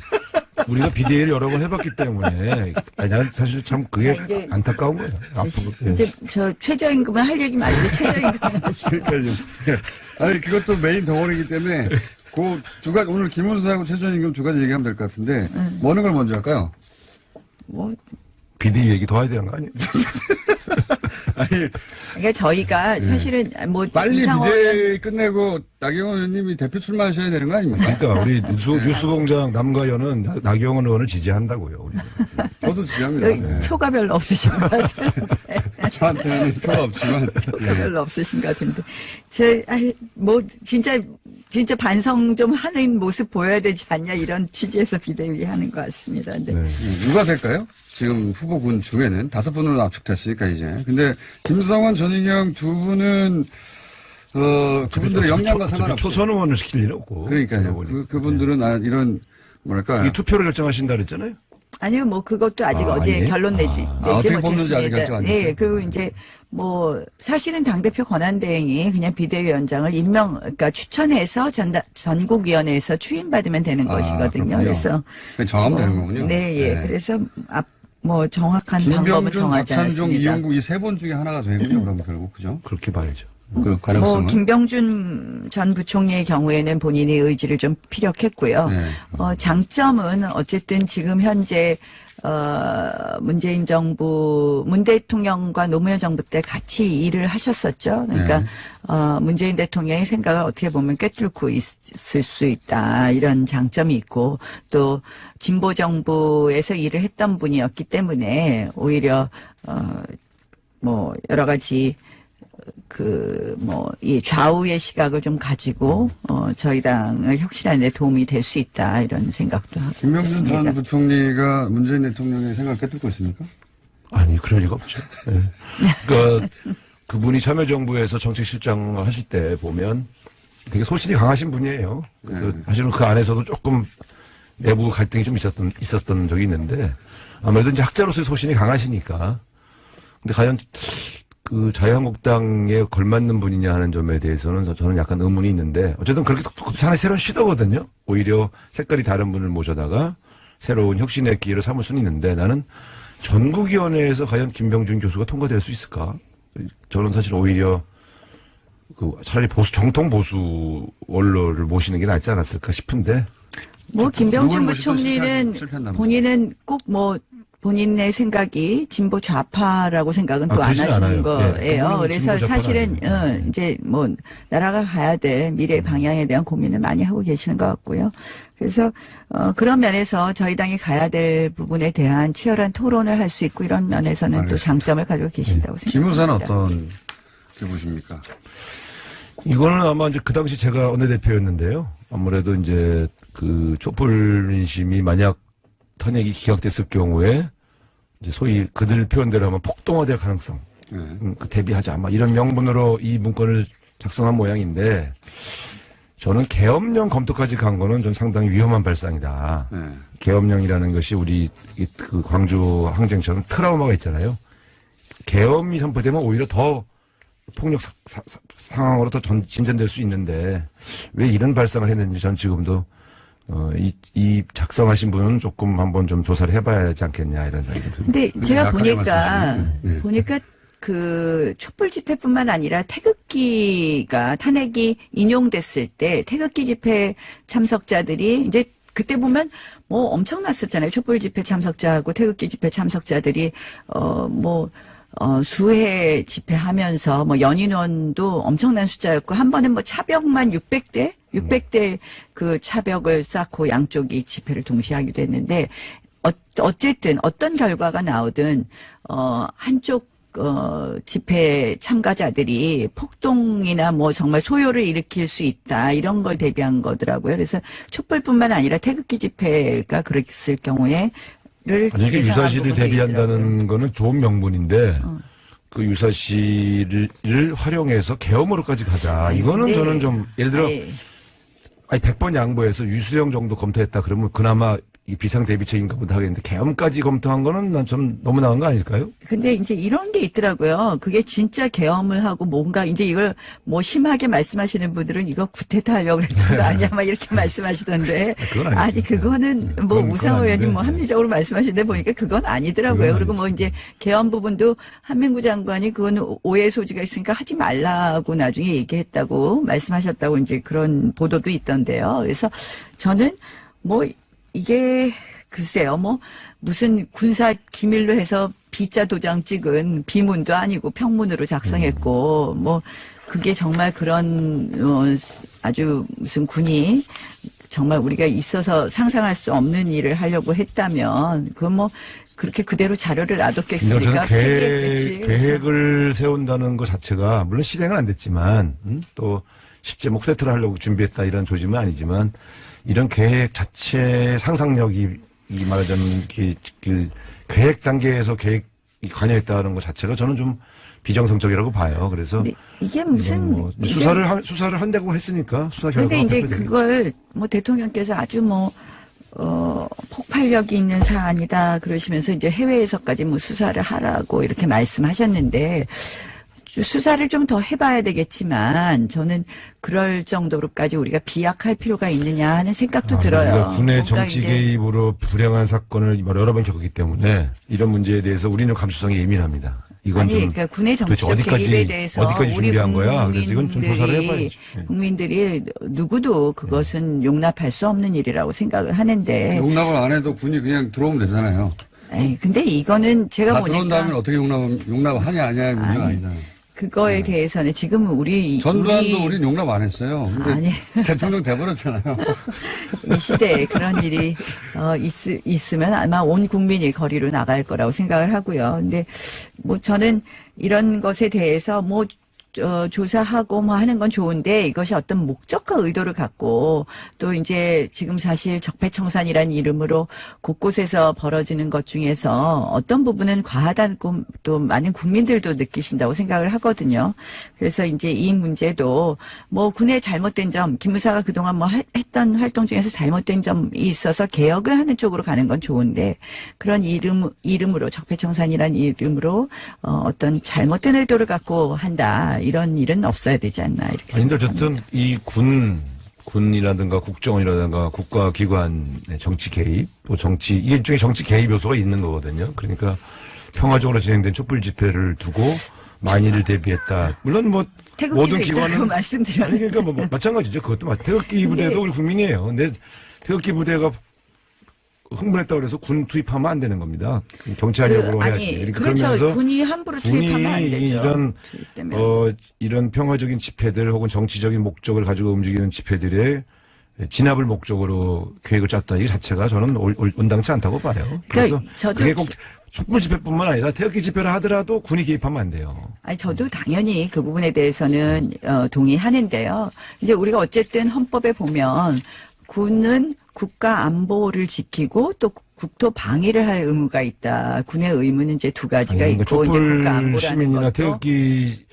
우리가 비대위를 여러 번 해봤기 때문에 난 사실 참 그게 안타까운 거예요. 이제 저 최저임금을 할 얘기 말고 최저임금 그러니까요. 아니 그것도 메인 덩어리이기 때문에 그 두 가지 오늘 기본소득하고 최저임금 2가지 얘기하면 될 것 같은데 어느 걸 먼저 할까요? 비대위 얘기 더 해야 되는 거 아니에요? 그러니까 저희가 사실은 빨리 비대위 끝내고 나경원 의원님이 대표 출마하셔야 되는 거 아닙니까? 그러니까 우리 뉴스공장 남가연은 나경원 의원을 지지한다고요. 저도 지지합니다. 네. 표가 별로 없으신 것 같아요. 저한테는 표가 없지만 표가 별로 없으신 것 같은데 진짜 반성 좀 하는 모습 보여야 되지 않냐 이런 취지에서 비대위 하는 것 같습니다. 근데 누가 될까요? 지금 후보군 중에는 5분으로 압축됐으니까 이제. 근데 김성원, 전희경 2분은 그분들의 역량과 상관없이 초선 의원을 시킬 일은 없고. 그러니까요. 그분들은 이런 뭐랄까 이 투표를 결정하신다 그랬잖아요. 아니요, 그것도 아직 어제 결론 내지 어떻게 뽑는지 아직 결정 안 됐어요. 네, 그리고 이제 사실은 당대표 권한대행이 그냥 비대위원장을 그러니까 추천해서 전국위원회에서 추임받으면 되는 것이거든요. 그렇군요. 그래서 정하면 되는 거군요. 네, 예. 네. 그래서 정확한 방법은 정하지 박찬종, 않았습니다. 이용국 이 3분 중에 하나가 되군요. 그러면 결국 그죠? 그렇게 봐야죠. 그 가능성은? 김병준 전 부총리의 경우에는 본인의 의지를 좀 피력했고요. 네. 장점은 어쨌든 지금 현재 문재인 정부, 문 대통령과 노무현 정부 때 같이 일을 하셨었죠. 그러니까, 네. 문재인 대통령의 생각을 어떻게 보면 꿰뚫고 있을 수 있다. 이런 장점이 있고, 또, 진보 정부에서 일을 했던 분이었기 때문에, 오히려, 여러 가지, 이 좌우의 시각을 좀 가지고, 저희 당을 혁신하는 데 도움이 될 수 있다. 이런 생각도 하고 김병준 있습니다. 전 부총리가 문재인 대통령의 생각을 꿰뚫고 있습니까? 아니, 그럴 리가 없죠. 네. 그러니까 그분이 참여정부에서 정책실장을 하실 때 보면 되게 소신이 강하신 분이에요. 그래서 사실은 그 안에서도 조금 내부 갈등이 좀 있었던 적이 있는데 아무래도 이제 학자로서의 소신이 강하시니까. 근데 과연 그 자유한국당에 걸맞는 분이냐 하는 점에 대해서는 저는 약간 의문이 있는데 어쨌든 그렇게 하나의 새로운 시도거든요. 오히려 색깔이 다른 분을 모셔다가 새로운 혁신의 기회를 삼을 수는 있는데 나는 전국위원회에서 과연 김병준 교수가 통과될 수 있을까? 저는 사실 오히려 차라리 정통 보수 원로를 모시는 게 낫지 않았을까 싶은데. 김병준 부총리는 본인은 꼭 본인의 생각이 진보 좌파라고 생각은 또 안 하시는 않아요. 거예요. 네, 그래서 사실은 이제 나라가 가야 될 미래 방향에 대한 고민을 많이 하고 계시는 것 같고요. 그래서 그런 면에서 저희 당이 가야 될 부분에 대한 치열한 토론을 할 수 있고 이런 면에서는 알겠습니다. 또 장점을 가지고 계신다고 김 생각합니다. 의사는 어떻게 보십니까? 이거는 아마 이제 그 당시 제가 원내대표였는데요. 아무래도 이제 그 촛불 민심이 만약 탄핵이 기각됐을 경우에 이제 소위 그들 표현대로 하면 폭동화될 가능성 대비하자 이런 명분으로 이 문건을 작성한 모양인데 저는 계엄령 검토까지 간 거는 좀 상당히 위험한 발상이다. 계엄령이라는 것이 우리 그 광주 항쟁처럼 트라우마가 있잖아요. 계엄이 선포되면 오히려 더 폭력 상황으로 더 진전될 수 있는데 왜 이런 발상을 했는지 전 지금도 이 작성하신 분은 조금 한번 좀 조사를 해봐야 하지 않겠냐 이런 생각이 듭니다. 근데 제가 보니까 그 촛불 집회뿐만 아니라 태극기가 탄핵이 인용됐을 때 태극기 집회 참석자들이 이제 그때 보면 엄청났었잖아요. 촛불 집회 참석자하고 태극기 집회 참석자들이 수해 집회하면서 연인원도 엄청난 숫자였고 한 번은 차벽만 600대 그 차벽을 쌓고 양쪽이 집회를 동시에 하기도 했는데 어쨌든 어떤 결과가 나오든 한쪽 집회 참가자들이 폭동이나 정말 소요를 일으킬 수 있다 이런 걸 대비한 거더라고요. 그래서 촛불뿐만 아니라 태극기 집회가 그랬을 경우에 이게 유사시를 대비한다는 거는 좋은 명분인데 그 유사시를 활용해서 계엄으로까지 가자. 이거는 저는 좀 예를 들어 100번 양보해서 유수령 정도 검토했다 그러면 그나마 이 비상 대비책인가 보다 하겠는데 계엄까지 검토한 거는 난 좀 너무 나은 거 아닐까요? 근데 이제 이런 게 있더라고요. 그게 진짜 계엄을 하고 뭔가 이제 이걸 심하게 말씀하시는 분들은 이거 구태타 하려고 그랬던 거 아니야? 이렇게 말씀하시던데. 그거는 우상호 의원님 합리적으로 말씀하시는데 보니까 그건 아니더라고요. 그리고 이제 계엄 부분도 한민구 장관이 그거는 오해 소지가 있으니까 하지 말라고 나중에 얘기했다고 말씀하셨다고 이제 그런 보도도 있던데요. 그래서 저는 이게 글쎄요 무슨 군사 기밀로 해서 비자 도장 찍은 비문도 아니고 평문으로 작성했고 그게 정말 그런 아주 무슨 군이 정말 우리가 있어서 상상할 수 없는 일을 하려고 했다면 그건 그렇게 그대로 자료를 놔뒀겠습니까? 계획을 세운다는 것 자체가 물론 실행은 안 됐지만 또 실제 쿠데타를 하려고 준비했다 이런 조짐은 아니지만 이런 계획 자체 상상력이 말하자면 그 계획 단계에서 계획이 관여했다는 것 자체가 저는 좀 비정상적이라고 봐요. 그래서 이게 무슨 수사를 한다고 했으니까 수사 결과가 근데 이제 그걸 대통령께서 아주 폭발력이 있는 사안이다 그러시면서 이제 해외에서까지 수사를 하라고 이렇게 말씀하셨는데 수사를 좀 더 해봐야 되겠지만 저는 그럴 정도로까지 우리가 비약할 필요가 있느냐 하는 생각도 들어요. 군의 정치 개입으로 불행한 사건을 여러 번 겪었기 때문에 이런 문제에 대해서 우리는 감수성이 예민합니다. 이건 아니, 좀 그러니까 군의 정치적 어디까지, 개입에 대해서 어디까지 우리 준비한 거야? 그래서 이건 좀 조사를 해봐야지. 국민들이 누구도 그것은 용납할 수 없는 일이라고 생각을 하는데. 용납을 안 해도 군이 그냥 들어오면 되잖아요. 에이, 근데 이거는 제가 다 보니까 들어온 다음에 어떻게 용납하냐 아니냐의 문제가 아니잖아요. 그거에 대해서는 지금 전두환도 우린 용납 안 했어요. 근데 아니. 대통령 돼버렸잖아요. 이 시대에 그런 일이 있으면 아마 온 국민이 거리로 나갈 거라고 생각을 하고요. 근데 뭐 저는 이런 것에 대해서 뭐 조사하고 뭐 하는 건 좋은데 이것이 어떤 목적과 의도를 갖고 또 이제 지금 사실 적폐청산이라는 이름으로 곳곳에서 벌어지는 것 중에서 어떤 부분은 과하다고 또 많은 국민들도 느끼신다고 생각을 하거든요. 그래서 이제 이 문제도 뭐 군의 잘못된 점, 김무사가 그동안 뭐 했던 활동 중에서 잘못된 점이 있어서 개혁을 하는 쪽으로 가는 건 좋은데 그런 이름으로 적폐청산이라는 이름으로 어떤 잘못된 의도를 갖고 한다. 이런 일은 없어야 되지 않나 이렇게. 아니, 근데 어쨌든 이 군이라든가 국정원이라든가 국가기관의 정치 개입, 또 이게 일종의 정치 개입 요소가 있는 거거든요. 그러니까 평화적으로 진행된 촛불 집회를 두고 만일을 대비했다. 물론 뭐 모든 기관은 말씀드렸는데. 아니 그러니까 뭐 마찬가지죠. 그것도 태극기 부대도 우리 국민이에요. 근데 태극기 부대가 흥분했다고 그래서 군 투입하면 안 되는 겁니다. 경찰력으로 해야지. 그러니까 그렇죠. 그러면서 군이 함부로 투입하면 안 되죠. 이런 평화적인 집회들 혹은 정치적인 목적을 가지고 움직이는 집회들의 진압을 목적으로 계획을 짰다. 이 자체가 저는 온당치 않다고 봐요. 그래서 그게 꼭 촛불 집회뿐만 아니라 태극기 집회를 하더라도 군이 개입하면 안 돼요. 아니 저도 당연히 그 부분에 대해서는 동의하는데요. 이제 우리가 어쨌든 헌법에 보면 군은 국가 안보를 지키고 또 국토 방위를 할 의무가 있다. 군의 의무는 이제 두 가지가 아니, 있고 이제 국가 안보라는 시민이나 것도 태극기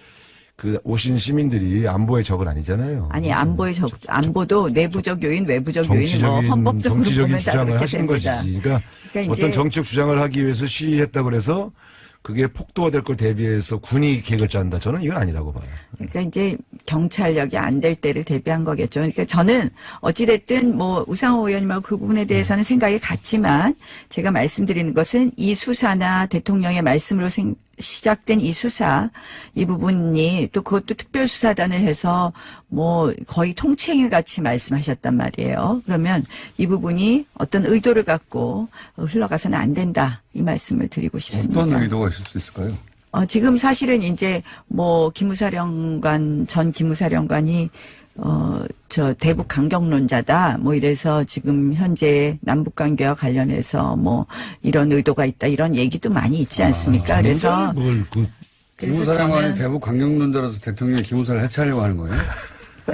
오신 시민들이 안보의 적은 아니잖아요. 아니 안보도 내부적 요인, 외부적 요인 뭐 헌법적으로 보면 다 그렇게 하시는 됩니다. 것이지. 그러니까 어떤 정치적 주장을 하기 위해서 시위했다 그래서 그게 폭도가 될 걸 대비해서 군이 계획을 짠다. 저는 이건 아니라고 봐요. 그러니까 이제 경찰력이 안 될 때를 대비한 거겠죠. 그러니까 저는 어찌됐든 뭐 우상호 의원님하고 그 부분에 대해서는 생각이 같지만 제가 말씀드리는 것은 이 수사나 대통령의 말씀으로 시작된 이 수사, 이 부분이 또 그것도 특별수사단을 해서 뭐 거의 통칭을 같이 말씀하셨단 말이에요. 그러면 이 부분이 어떤 의도를 갖고 흘러가서는 안 된다. 이 말씀을 드리고 싶습니다. 어떤 의도가 있을 수 있을까요? 지금 사실은 이제 뭐 전 기무사령관이 저 대북 강경론자다. 뭐 이래서 지금 현재 남북 관계와 관련해서 뭐 이런 의도가 있다. 이런 얘기도 많이 있지 않습니까? 그래서 기무사령관이 대북 강경론자라서 대통령이 기무사를 해체하려고 하는 거예요?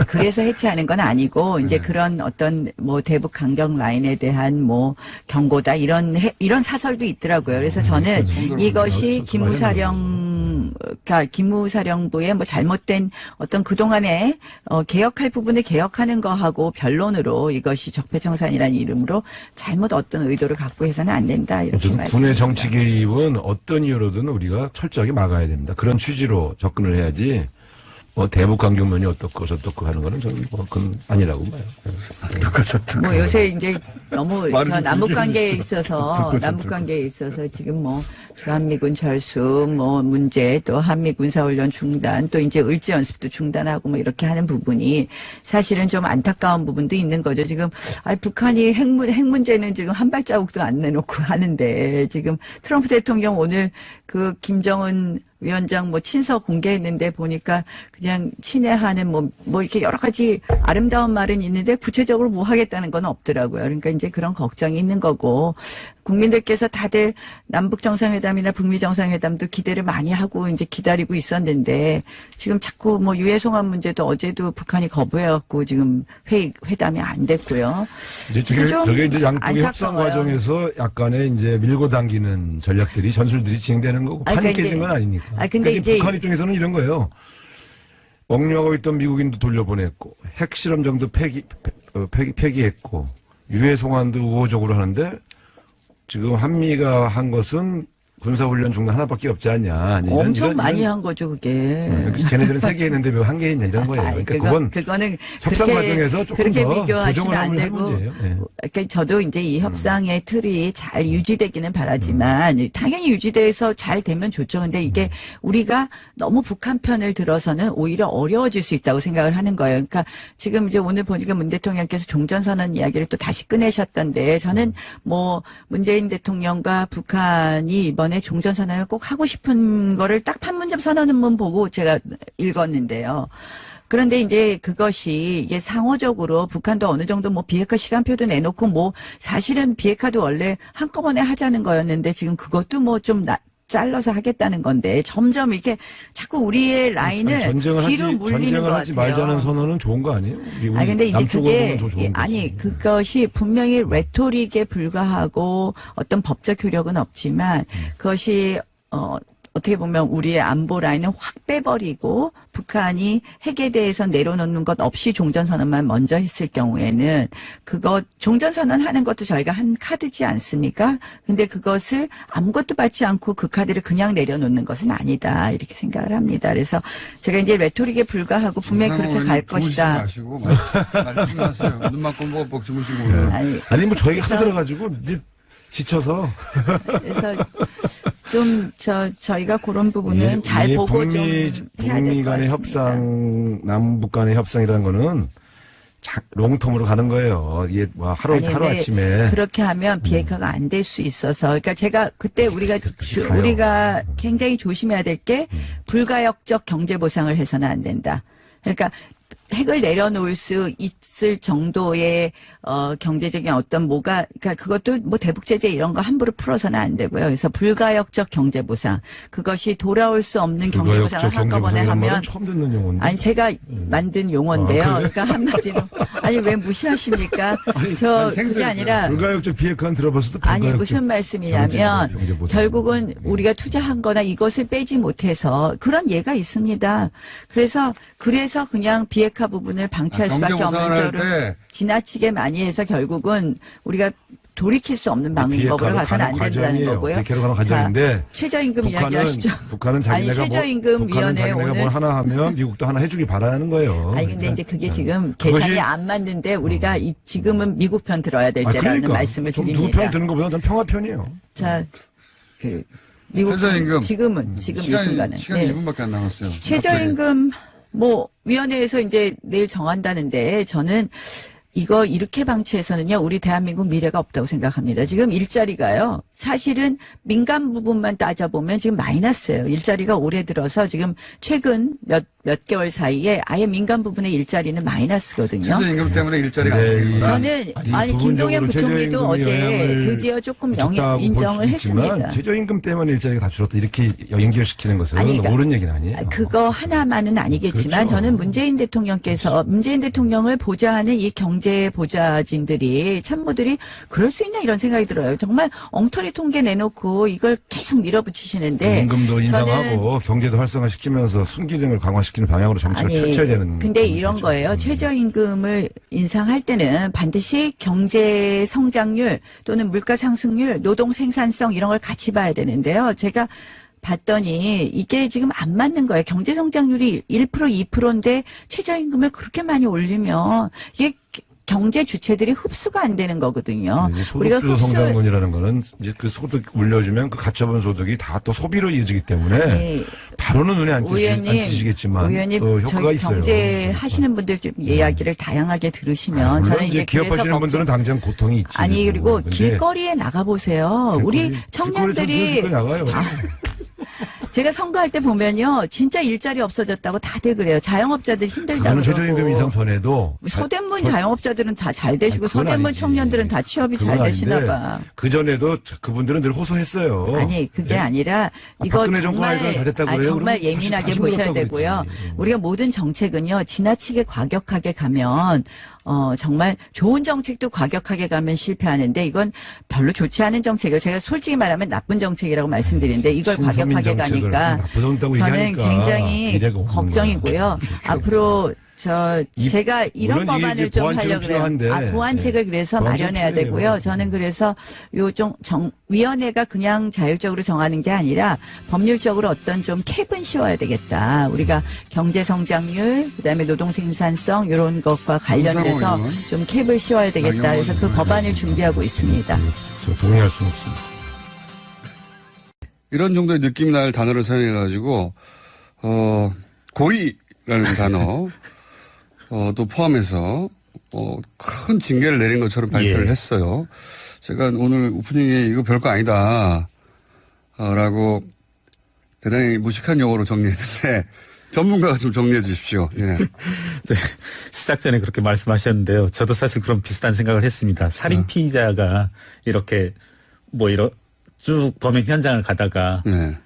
그래서 해체하는 건 아니고 이제 그런 어떤 뭐 대북 강경 라인에 대한 뭐 경고다 이런 사설도 있더라고요. 그래서 저는 이것이 기무사령부의 뭐 잘못된 어떤 그동안에 개혁할 부분을 개혁하는 거하고 변론으로 이것이 적폐청산이라는 이름으로 잘못 어떤 의도를 갖고 해서는 안 된다 이렇게 말씀드립니다. 군의 정치 개입은 어떤 이유로든 우리가 철저하게 막아야 됩니다. 그런 취지로 접근을 해야지. 뭐 대북 강경론이 어떻고 저떻고 하는 거는 저는 뭐 그건 아니라고 봐요. 뭐 요새 이제 너무 저 남북 관계에 있어서 지금 뭐 주한미군 철수 뭐 문제 또 한미 군사훈련 중단 또 이제 을지 연습도 중단하고 뭐 이렇게 하는 부분이 사실은 좀 안타까운 부분도 있는 거죠. 지금 북한이 핵 문제는 지금 한 발자국도 안 내놓고 하는데 지금 트럼프 대통령 오늘 그 김정은 위원장 뭐 친서 공개했는데 보니까 그냥 친애하는 뭐 이렇게 여러 가지 아름다운 말은 있는데 구체적으로 뭐 하겠다는 건 없더라고요. 그러니까 이제 그런 걱정이 있는 거고 국민들께서 다들 남북 정상회담이나 북미 정상회담도 기대를 많이 하고 이제 기다리고 있었는데 지금 자꾸 뭐 유해송환 문제도 어제도 북한이 거부해갖고 지금 회담이 안 됐고요. 이제 저게 이제 양쪽의 협상 과정에서 약간의 이제 밀고 당기는 전략들이 전술들이 진행되는 거고 판이 깨진 건 아니니까. 근데 이제 북한 입장에서는 이런 거예요. 억류하고 있던 미국인도 돌려보냈고 핵실험 정도 폐기했고 유해송환도 우호적으로 하는데 지금 한미가 한 것은 군사훈련 중단 하나밖에 없지 않냐. 엄청 많이 한 거죠, 그게. 걔네들은 3개 했는데 왜 1개 했냐 이런 거예요. 그러니까 그거는 협상 과정에서 조금 그렇게 더 비교하시면 조정을 안 하면 되고. 문제예요. 네. 그러니까 저도 이제 이 협상의 틀이 잘 유지되기는 바라지만 당연히 유지돼서 잘 되면 좋죠. 근데 이게 우리가 너무 북한 편을 들어서는 오히려 어려워질 수 있다고 생각을 하는 거예요. 그러니까 지금 이제 오늘 보니까 문 대통령께서 종전선언 이야기를 또 다시 꺼내셨던데 저는 뭐 문재인 대통령과 북한이 이번에 종전선언을 꼭 하고 싶은 거를 딱 판문점 선언문 보고 제가 읽었는데요. 그런데 이제 그것이 이게 상호적으로 북한도 어느 정도 뭐 비핵화 시간표도 내놓고 뭐 사실은 비핵화도 원래 한꺼번에 하자는 거였는데 지금 그것도 뭐 좀 잘라서 하겠다는 건데 점점 이렇게 자꾸 우리의 라인을 뒤로 물리는 것 같아요. 전쟁을 하지 말자는 선언은 좋은 거 아니에요? 아니 근데 이제 그게 아니 그것이 분명히 레토릭에 불과하고 어떤 법적 효력은 없지만 그것이 어떻게 보면 우리의 안보 라인을 확 빼버리고 북한이 핵에 대해서 내려놓는 것 없이 종전선언만 먼저 했을 경우에는 그거 종전선언 하는 것도 저희가 한 카드지 않습니까? 근데 그것을 아무것도 받지 않고 그 카드를 그냥 내려놓는 것은 아니다. 이렇게 생각을 합니다. 그래서 제가 이제 레토릭에 불과하고 분명히 그렇게 갈 것이다. 마시고 말씀하세요. 눈 맞고 먹고 주무시고. 아니 뭐 저희가 하들어가지고 이제 지쳐서. 그래서 좀 저희가 그런 부분은 잘 보고 좀 해야 될 것 같습니다. 북미 간의 협상, 남북 간의 협상이라는 거는 롱텀으로 가는 거예요. 이게 뭐 하루 아침에. 그렇게 하면 비핵화가 안 될 수 있어서. 그러니까 제가 그때 우리가 굉장히 조심해야 될 게 불가역적 경제 보상을 해서는 안 된다. 그러니까 핵을 내려놓을 수 있을 정도의 경제적인 어떤 그러니까 그것도 뭐 대북 제재 이런 거 함부로 풀어서는 안 되고요. 그래서 불가역적 경제 보상 그것이 돌아올 수 없는 경제 보상을 한꺼번에 하면 처음 듣는 용어인데. 아니 제가 만든 용어인데요. 그러니까 한마디로 아니 왜 무시하십니까? 그게 아니라 불가역적 비핵화는 들어봤어도 아니 무슨 말씀이냐면 결국은 우리가 투자한-거나 이것을 빼지 못해서 그런 예가 있습니다. 그래서 그냥 비핵화 부분을 방치할 수밖에 없는 쪽으로 지나치게 많이 해서 결국은 우리가 돌이킬 수 없는 방법으로 가서는 안 된다는 거고요. 비핵화로 가는 과정인데 최저임금 이야기하시죠. 북한은 최저임금위원회 오늘 뭘 하나 하면 미국도 하나 해주길 바라는 거예요. 아니 근데 이제 그게 지금 계산이 안 맞는데 우리가 지금은 미국 편 들어야 될 때라는 그러니까. 말씀을 드립니다. 누구 편 드는 것보다 전 평화 편이에요. 자, 미국 편, 지금 이 순간은 시간이 2분밖에 안 남았어요. 최저임금 위원회에서 이제 내일 정한다는데 저는 이거 이렇게 방치해서는요, 우리 대한민국 미래가 없다고 생각합니다. 지금 일자리가요, 사실은 민간 부분만 따져보면 지금 마이너스예요. 일자리가 올해 들어서 지금 최근 몇 개월 사이에 아예 민간 부분의 일자리는 마이너스거든요. 최저임금 때문에 일자리가 안 생기구나. 저는 김동연 부총리도 어제 드디어 조금 인정을 했습니다. 최저임금 때문에 일자리가 다 줄었다 이렇게 연결시키는 것은 그러니까 옳은 얘기는 아니에요. 그거 하나만은 아니겠지만 그렇죠. 저는 문재인 대통령을 보좌하는 이 경제 보좌진들이 참모들이 그럴 수 있나 이런 생각이 들어요. 정말 엉터리 통계 내놓고 이걸 계속 밀어붙이시는데 임금도 인상하고 경제도 활성화시키면서 순기능을 강화시키는 방향으로 정책을 펼쳐야 되는. 근데 이런 거예요. 최저임금을 인상할 때는 반드시 경제 성장률 또는 물가 상승률, 노동 생산성 이런 걸 같이 봐야 되는데요. 제가 봤더니 이게 지금 안 맞는 거예요. 경제 성장률이 1% 2%인데 최저임금을 그렇게 많이 올리면 이게 경제 주체들이 흡수가 안 되는 거거든요. 우리가 성장론이라는 거는 이제 그 소득 올려주면 그 가처분 소득이 다 또 소비로 이어지기 때문에 바로는 눈에 안 띄시겠지만 의원님, 효과가 있어요. 경제 하시는 분들 좀 이야기를 다양하게 들으시면 저는 이제 기업하시는 분들은 당장 고통이 있지. 아니 그리고 길거리에 나가 보세요. 우리 청년들이 제가 선거할 때 보면요, 진짜 일자리 없어졌다고 다들 그래요. 자영업자들 힘들다고. 저는 최저임금 인상 전에도 서대문 자영업자들은 다 잘 되시고 서대문 청년들은 다 취업이 잘 되시나 봐. 그 전에도 그분들은 늘 호소했어요. 아니 그게 아니라 이거 정말 예민하게 보셔야 되고요. 우리가 모든 정책은요, 지나치게 과격하게 가면 정말 좋은 정책도 과격하게 가면 실패하는데 이건 별로 좋지 않은 정책이에요. 제가 솔직히 말하면 나쁜 정책이라고 말씀드리는데 이걸 과격하게 가니까 보니까 나쁘다고 저는 얘기하니까 굉장히 미래가 없는 걱정이고요. 앞으로 제가 이런 물론 이게 법안을 이제 좀 보완책은 하려고 그래요. 필요한데. 보완책을 그래서 보완책 마련해야 필요해요. 되고요. 저는 그래서 위원회가 그냥 자율적으로 정하는 게 아니라 법률적으로 어떤 좀 캡은 씌워야 되겠다. 우리가 경제 성장률, 그다음에 노동 생산성 이런 것과 관련돼서 양상호 의원. 좀 캡을 씌워야 되겠다. 양상호 그래서 그 의원 법안을 준비하고 있습니다. 저 동의할 수는 없습니다. 이런 정도의 느낌 날 단어를 사용해가지고, 고의라는 단어, 또 포함해서, 큰 징계를 내린 것처럼 발표를 예. 했어요. 제가 오늘 오프닝에 이거 별거 아니다, 라고 대단히 무식한 용어로 정리했는데, 전문가가 좀 정리해 주십시오. 예. 시작 전에 그렇게 말씀하셨는데요. 저도 사실 그런 비슷한 생각을 했습니다. 살인 피의자가 이렇게 쭉 범행 현장을 가다가 네.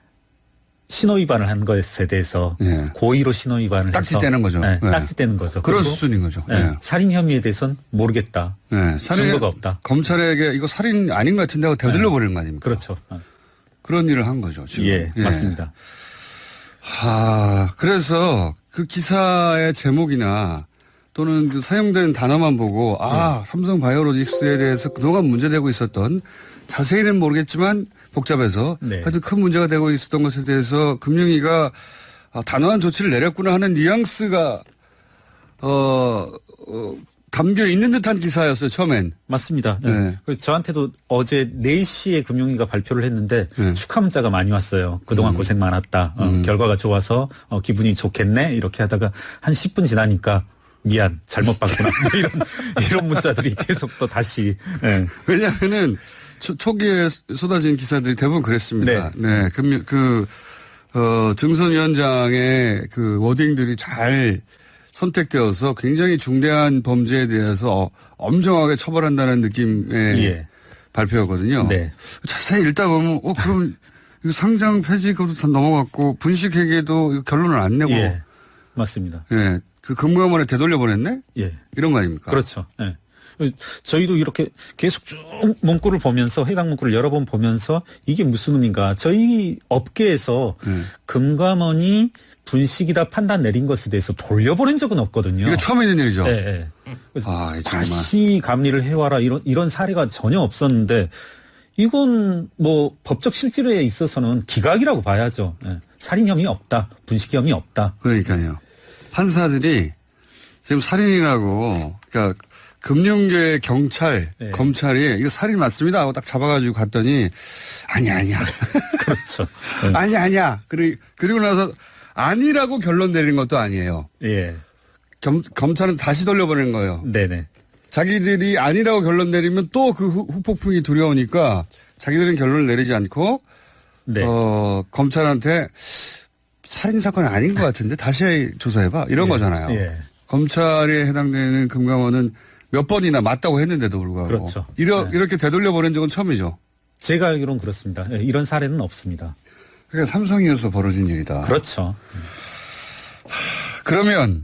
신호 위반을 한 것에 대해서 예. 고의로 신호 위반을 딱지 해서 떼는 거죠. 네, 예. 딱지 떼는 거죠. 그런 그리고, 수준인 거죠. 네, 예. 살인 혐의에 대해서는 모르겠다. 네. 증거가 없다. 검찰에게 이거 살인 아닌 것 같은데 하고 되돌려 버리는 거 아닙니까? 그렇죠. 그런 일을 한 거죠, 지금. 예, 맞습니다. 그래서 그 기사의 제목이나 또는 그 사용된 단어만 보고 삼성 바이오로직스에 대해서 그동안 문제되고 있었던 자세히는 모르겠지만 복잡해서 네. 하여튼 큰 문제가 되고 있었던 것에 대해서 금융위가 단호한 조치를 내렸구나 하는 뉘앙스가 담겨 있는 듯한 기사였어요, 처음엔. 맞습니다. 네. 네. 그래서 저한테도 어제 4시에 금융위가 발표를 했는데 네. 축하 문자가 많이 왔어요. 그동안 고생 많았다. 결과가 좋아서 기분이 좋겠네. 이렇게 하다가 한 10분 지나니까 미안, 잘못 봤구나. 뭐 이런 문자들이 계속 또 다시. 네. 왜냐하면은 초기에 쏟아진 기사들이 대부분 그랬습니다. 네. 증선위원장의 그 워딩들이 잘 선택되어서 굉장히 중대한 범죄에 대해서 엄정하게 처벌한다는 느낌의 예. 발표였거든요. 네. 자세히 읽다 보면, 그럼 이거 상장 폐지 그것도 다 넘어갔고 분식회계도 결론을 안 내고. 예. 맞습니다. 예. 그 금감원에 되돌려 보냈네? 예. 이런 거 아닙니까? 그렇죠. 예. 저희도 이렇게 계속 쭉 문구를 보면서 해당 문구를 여러 번 보면서 이게 무슨 의미인가. 저희 업계에서 금감원이 분식이다 판단 내린 것에 대해서 돌려보낸 적은 없거든요. 이게 처음 있는 일이죠. 예, 예. 그래서 정말. 다시 감리를 해와라 이런 사례가 전혀 없었는데 이건 뭐 법적 실질에 있어서는 기각이라고 봐야죠. 예. 살인 혐의 없다. 분식 혐의 없다. 그러니까요. 판사들이 지금 살인이라고, 그러니까 금융계 경찰, 네. 검찰이 이거 살인 맞습니다 하고 딱 잡아가지고 갔더니 아니야. 그렇죠. 아니야. 그리고 나서 아니라고 결론 내리는 것도 아니에요. 예. 검찰은 다시 돌려보내는 거예요. 네네. 자기들이 아니라고 결론 내리면 또 그 후폭풍이 두려우니까 자기들은 결론을 내리지 않고 네. 검찰한테 살인사건이 아닌 것 같은데 다시 조사해봐. 이런 예. 거잖아요. 예. 검찰에 해당되는 금감원은 몇 번이나 맞다고 했는데도 불구하고. 그렇죠. 이렇게 되돌려 보낸 적은 처음이죠. 제가 알기로는 그렇습니다. 예, 이런 사례는 없습니다. 그러니까 삼성이어서 벌어진 일이다. 그렇죠. 그러면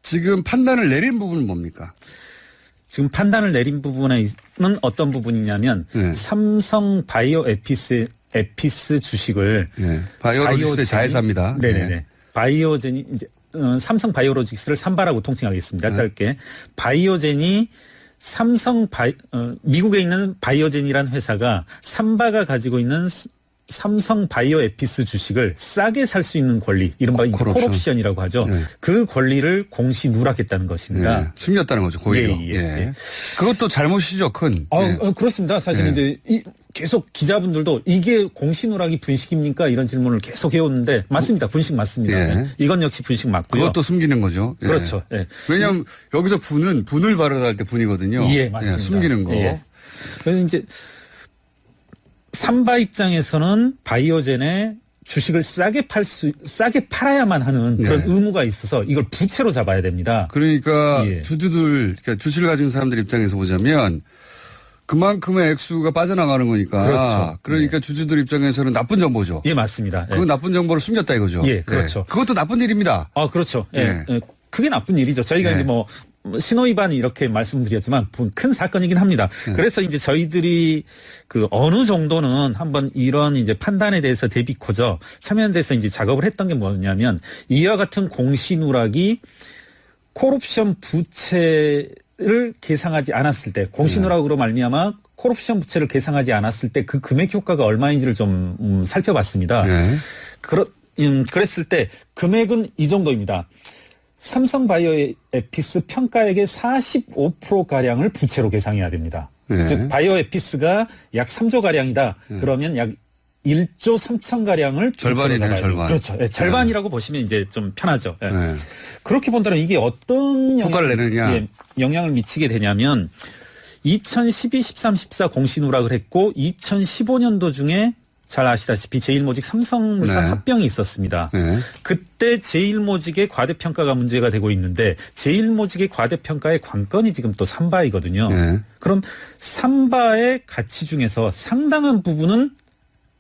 지금 판단을 내린 부분은 뭡니까? 지금 판단을 내린 부분은 어떤 부분이냐면 네. 삼성 바이오 에피스 주식을 네. 바이오로직스의 자회사입니다. 네네네. 네. 바이오젠이 이제 삼성 바이오로직스를 삼바라고 통칭하겠습니다. 짧게 바이오젠이 미국에 있는 바이오젠이라는 회사가 삼바가 가지고 있는 삼성 바이오 에피스 주식을 싸게 살 수 있는 권리, 이른바 이제 콜옵션이라고 하죠. 네. 그 권리를 공시 누락했다는 것입니다. 네. 숨겼다는 거죠, 고의로. 예. 그것도 잘못이죠, 큰. 예. 그렇습니다. 사실 이제 계속 기자분들도 이게 공시 누락이 분식입니까? 이런 질문을 계속 해오는데 맞습니다. 분식 맞습니다. 예. 이건 역시 분식 맞고요. 그것도 숨기는 거죠. 예. 그렇죠. 예. 왜냐하면 여기서 분을 발효할 때 분이거든요. 예, 맞습니다. 숨기는 거. 예. 그래서 이제 삼바 입장에서는 바이오젠의 주식을 싸게 팔아야만 하는 그런 의무가 있어서 이걸 부채로 잡아야 됩니다. 그러니까 그러니까 주식을 가진 사람들 입장에서 보자면 그만큼의 액수가 빠져나가는 거니까. 그렇죠. 그러니까 주주들 입장에서는 나쁜 정보죠. 예, 맞습니다. 그 나쁜 정보를 숨겼다 이거죠. 예, 그렇죠. 그것도 나쁜 일입니다. 그렇죠. 예. 그게 나쁜 일이죠. 저희가 이제 신호위반 이렇게 말씀드렸지만 큰 사건이긴 합니다. 그래서 이제 저희들이 그 어느 정도는 한번 이런 이제 판단에 대해서 대비코저 참여연대에서 이제 작업을 했던 게 뭐냐면 이와 같은 공시누락이 콜옵션 부채를 계상하지 않았을 때 공시누락으로 말미암아 콜옵션 부채를 계상하지 않았을 때 그 금액 효과가 얼마인지를 좀 살펴봤습니다. 그랬을 때 금액은 이 정도입니다. 삼성바이오에피스 평가액의 45%가량을 부채로 계상해야 됩니다. 즉 바이오에피스가 약 3조가량이다. 그러면 약 1조 3천가량을 절반이네요. 절반. 그렇죠. 네, 절반이라고 보시면 이제 좀 편하죠. 네. 그렇게 본다면 이게 어떤 효과를 내느냐. 영향을 미치게 되냐면 2012, 13, 14 공시누락을 했고 2015년도 중에 잘 아시다시피 제1모직 삼성물산 합병이 있었습니다. 그때 제1모직의 과대평가가 문제가 되고 있는데 제1모직의 과대평가의 관건이 지금 또 삼바이거든요. 그럼 삼바의 가치 중에서 상당한 부분은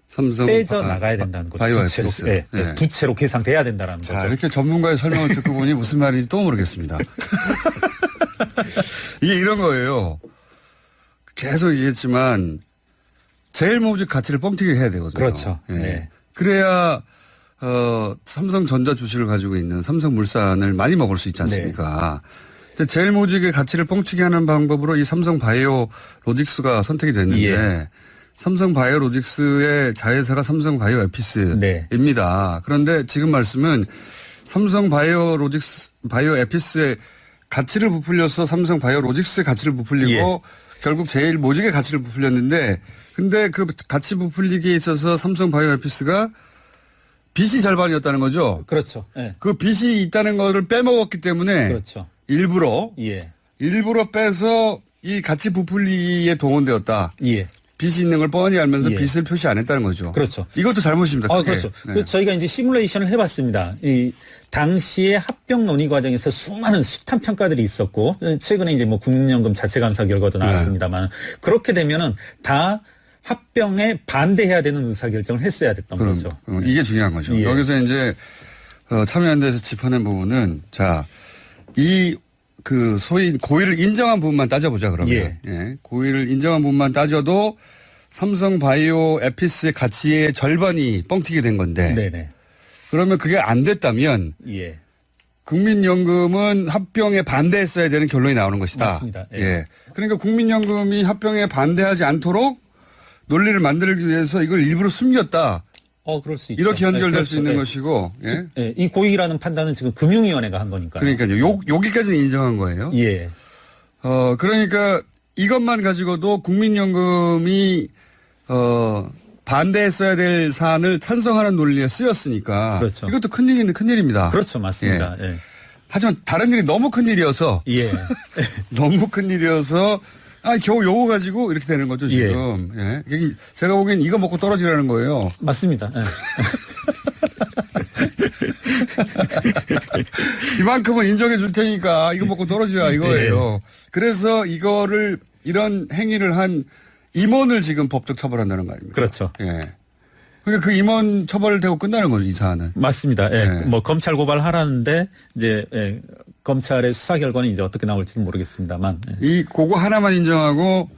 삼성 빼져나가야 된다는 거죠. 부채로, 부채로 계상돼야 된다는 거죠. 이렇게 전문가의 설명을 듣고 보니 무슨 말인지 또 모르겠습니다. 이게 이런 거예요. 계속 얘기했지만 제1모직 가치를 뻥튀기 해야 되거든요. 그렇죠. 네. 그래야 삼성전자 주식을 가지고 있는 삼성물산을 많이 먹을 수 있지 않습니까? 근데 제1모직의 가치를 뻥튀기 하는 방법으로 이 삼성바이오로직스가 선택이 됐는데 삼성바이오로직스의 자회사가 삼성바이오에피스입니다. 그런데 지금 말씀은 바이오에피스의 가치를 부풀려서 삼성바이오로직스의 가치를 부풀리고 결국 제1모직의 가치를 부풀렸는데 근데 그 가치 부풀리기에 있어서 삼성바이오에피스가 빚이 절반이었다는 거죠. 그렇죠. 그 빚이 있다는 거를 빼먹었기 때문에 그렇죠. 일부러 빼서 이 가치 부풀리기에 동원되었다. 빚이 있는 걸 뻔히 알면서 빚을 표시 안 했다는 거죠. 그렇죠. 이것도 잘못입니다. 그렇죠. 저희가 이제 시뮬레이션을 해봤습니다. 이 당시에 합병 논의 과정에서 수많은 숱한 평가들이 있었고 최근에 이제 뭐 국민연금 자체감사 결과도 나왔습니다만 그렇게 되면은 다 합병에 반대해야 되는 의사결정을 했어야 됐던 거죠. 이게 중요한 거죠. 여기서 이제 참여연대에서 짚어낸 부분은 그 소위 고의를 인정한 부분만 따져보자 그러면. 고의를 인정한 부분만 따져도 삼성바이오에피스의 가치의 절반이 뻥튀기 된 건데. 그러면 그게 안 됐다면. 국민연금은 합병에 반대했어야 되는 결론이 나오는 것이다. 맞습니다. 그러니까 국민연금이 합병에 반대하지 않도록 논리를 만들기 위해서 이걸 일부러 숨겼다. 그럴 수 있죠. 이렇게 연결될 수 있는 것이고. 이 고의라는 판단은 지금 금융위원회가 한 거니까요. 그러니까요. 여기까지는 인정한 거예요. 그러니까 이것만 가지고도 국민연금이 반대했어야 될 사안을 찬성하는 논리에 쓰였으니까. 그렇죠. 이것도 큰일입니다. 그렇죠. 맞습니다. 하지만 다른 일이 너무 큰일이어서. 너무 큰일이어서 겨우 요거 가지고 이렇게 되는 거죠, 지금. 제가 보기엔 이거 먹고 떨어지라는 거예요. 맞습니다. 이만큼은 인정해 줄 테니까 이거 먹고 떨어지라 이거예요. 그래서 이런 행위를 한 임원을 지금 법적 처벌한다는 거 아닙니까? 그렇죠. 그러니까 그 임원 처벌되고 끝나는 거죠, 이 사안은. 맞습니다. 뭐 검찰 고발하라는데 이제 검찰의 수사 결과는 이제 어떻게 나올지는 모르겠습니다만. 그거 하나만 인정하고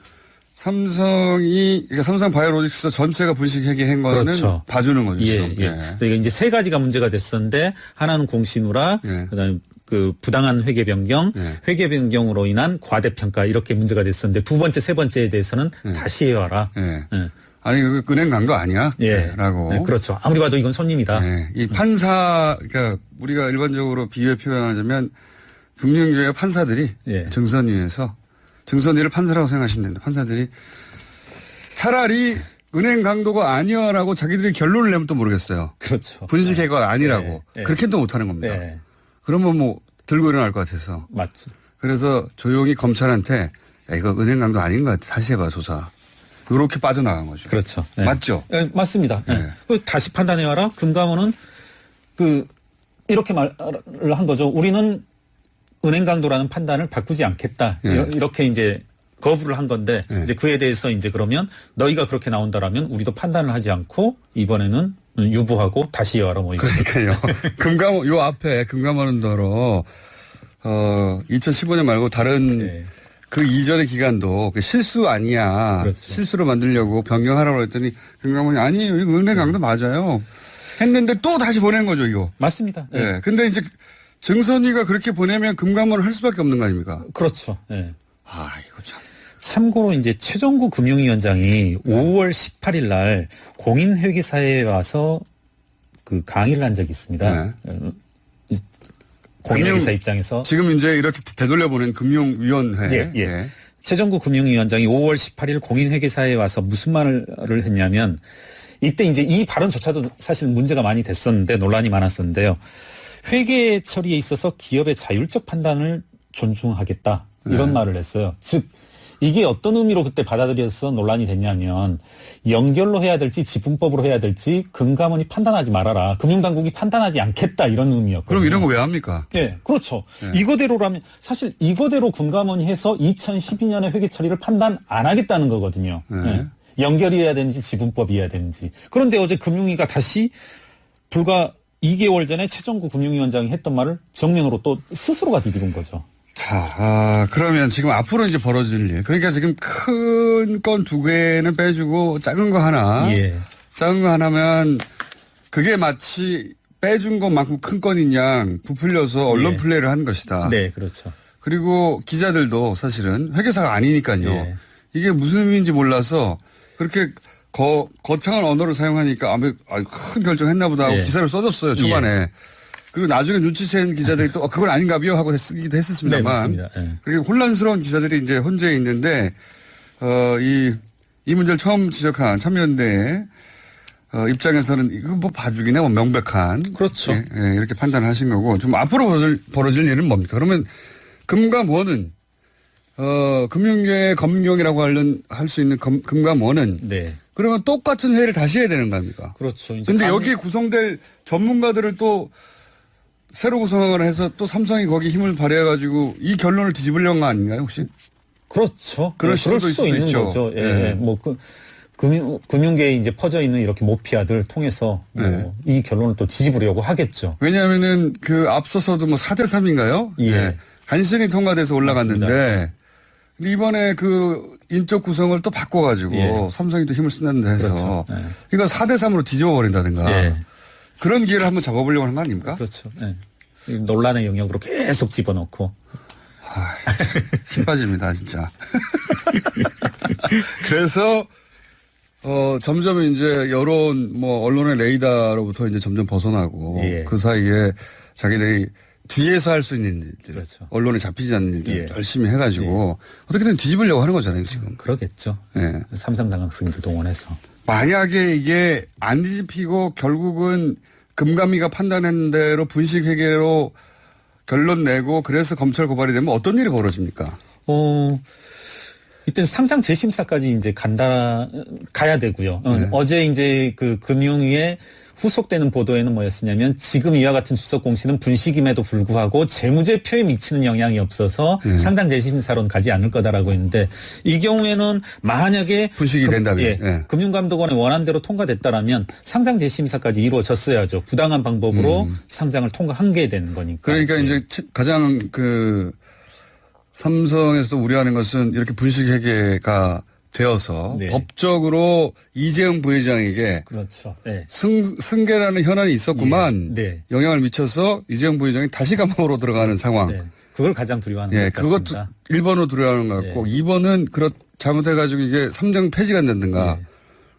그러니까 삼성바이오로직스 전체가 분식회계한 거는 봐주는 거죠. 지금. 저희가 이제 세 가지가 문제가 됐었는데 하나는 공시누락, 그다음에 그 부당한 회계 변경, 회계 변경으로 인한 과대평가 이렇게 문제가 됐었는데 두 번째, 세 번째에 대해서는 다시 해와라. 아니 그 은행 강도 아니야? 라고. 그렇죠. 아무리 봐도 이건 손님이다. 이 판사 그러니까 우리가 일반적으로 비유해 표현하자면 금융계의 판사들이 증선위를 판사라고 생각하시면 됩니다. 판사들이 차라리 은행 강도가 아니야라고 자기들이 결론을 내면 또 모르겠어요. 그렇죠. 분식회가 아니라고. 그렇게는 또 못하는 겁니다. 그러면 뭐 들고 일어날 것 같아서. 맞죠. 그래서 조용히 검찰한테 이거 은행 강도 아닌 것 같아. 다시 해봐 조사. 이렇게 빠져나간 거죠. 그렇죠. 맞죠? 맞습니다. 다시 판단해와라. 금감원은 이렇게 말을 한 거죠. 우리는 은행 강도라는 판단을 바꾸지 않겠다. 이렇게 이제 거부를 한 건데 이제 그에 대해서 이제 그러면 너희가 그렇게 나온다라면 우리도 판단을 하지 않고 이번에는 유보하고 다시 해와라 뭐 이거. 그러니까요. 금감원 요 앞에 금감원은더러 2015년 말고 다른 네. 그 이전의 기간도 그 실수 아니야. 그렇죠. 실수로 만들려고 변경하라고 했더니 금감원이 아니에요. 이거 은행 강도 맞아요. 했는데 또 다시 보낸 거죠, 이거. 맞습니다. 예. 네. 근데 이제 증선이가 그렇게 보내면 금감원을 할 수밖에 없는 거 아닙니까? 그렇죠. 네. 이거 참. 참고로 이제 최정구 금융위원장이 5월 18일 날 공인회계사에 와서 그 강의를 한 적이 있습니다. 공인회계사 입장에서. 지금 이제 이렇게 되돌려보낸 금융위원회. 예. 최정구 금융위원장이 5월 18일 공인회계사에 와서 무슨 말을 했냐면 이때 이제 이 발언조차도 사실 문제가 많이 됐었는데 논란이 많았었는데요. 회계 처리에 있어서 기업의 자율적 판단을 존중하겠다. 이런 말을 했어요. 즉 이게 어떤 의미로 그때 받아들여서 논란이 됐냐면 연결로 해야 될지 지분법으로 해야 될지 금감원이 판단하지 말아라. 금융당국이 판단하지 않겠다 이런 의미였거든요. 그럼 이런 거 왜 합니까? 예, 그렇죠. 이거대로라면 사실 이거대로 금감원이 해서 2012년에 회계 처리를 판단 안 하겠다는 거거든요. 예. 연결이어야 되는지 지분법이어야 되는지. 그런데 어제 금융위가 다시 불과 2개월 전에 최정구 금융위원장이 했던 말을 정면으로 또 스스로가 뒤집은 거죠. 자, 그러면 지금 앞으로 이제 벌어질 일. 그러니까 지금 큰 건 2개는 빼주고 작은 거 하나. 예. 작은 거 하나면 그게 마치 빼준 것만큼 큰 건인 양 부풀려서 언론 플레이를 하는 것이다. 네, 그렇죠. 그리고 기자들도 사실은 회계사가 아니니까요. 예. 이게 무슨 의미인지 몰라서 그렇게 거창한 언어를 사용하니까 큰 결정했나 보다 하고 기사를 써줬어요, 초반에. 그리고 나중에 눈치챈 기자들이 또 그건 아닌가비요 하고 쓰기도 했었습니다만. 네, 맞습니다. 네. 그리고 혼란스러운 기자들이 이제 혼재해 있는데 이 문제를 처음 지적한 참여연대 입장에서는 이거 뭐 봐주기네 뭐 명백한. 그렇죠. 이렇게 판단을 하신 거고 좀 앞으로 벌어질 일은 뭡니까? 그러면 금감원은 금융계의 검경이라고 할 수 있는 금감원은 네. 그러면 똑같은 회의를 다시 해야 되는 거 아닙니까? 그렇죠. 근데 여기에 구성될 전문가들을 또 새로 구성을 해서 또 삼성이 거기 힘을 발휘해가지고 이 결론을 뒤집으려는 거 아닌가요, 혹시? 그렇죠. 그럴 수도 수도 있는 있죠. 거죠. 예. 네. 뭐 금융계에 이제 퍼져 있는 이렇게 모피아들 통해서 이 결론을 또 뒤집으려고 하겠죠. 왜냐하면은 그 앞서서도 뭐 4대3인가요? 예. 간신히 통과돼서 올라갔는데 맞습니다. 근데 이번에 그 인적 구성을 또 바꿔가지고 삼성이 또 힘을 쓴다는 데 해서 그렇죠. 이거 4대3으로 뒤집어버린다든가 예. 그런 기회를 한번 잡아보려고 하는 거 아닙니까? 그렇죠. 예. 논란의 영역으로 계속 집어넣고. 힘 빠집니다, 진짜. 그래서, 점점 이제 여론, 언론의 레이더로부터 이제 점점 벗어나고, 그 사이에 자기들이 뒤에서 할 수 있는 일들, 그렇죠. 언론에 잡히지 않는 일들 열심히 해가지고, 어떻게든 뒤집으려고 하는 거잖아요, 지금. 그러겠죠. 삼성장학생들 동원해서. 만약에 이게 안 뒤집히고 결국은 금감위가 판단한 대로 분식회계로 결론 내고 그래서 검찰 고발이 되면 어떤 일이 벌어집니까? 이때는 상장 재심사까지 이제 가야 되고요. 어제 이제 그 금융위에 후속되는 보도에는 뭐였었냐면 지금 이와 같은 수석 공시는 분식임에도 불구하고 재무제표에 미치는 영향이 없어서 상장 재심사론 가지 않을 거다라고 했는데 이 경우에는 만약에 분식이 된다면 금융감독원의 원안대로 통과됐다라면 상장 재심사까지 이루어졌어야죠. 부당한 방법으로 상장을 통과한 게 되는 거니까. 그러니까 이제 가장 삼성에서도 우려하는 것은 이렇게 분식회계가 되어서 법적으로 이재용 부회장에게 그렇죠. 승계라는 현안이 있었구만 영향을 미쳐서 이재용 부회장이 다시 감옥으로 들어가는 상황. 그걸 가장 두려워하는 것 같습니다. 그것도 1번으로 두려워하는 것 같고 2번은 잘못해가지고 이게 삼성 폐지가 된다든가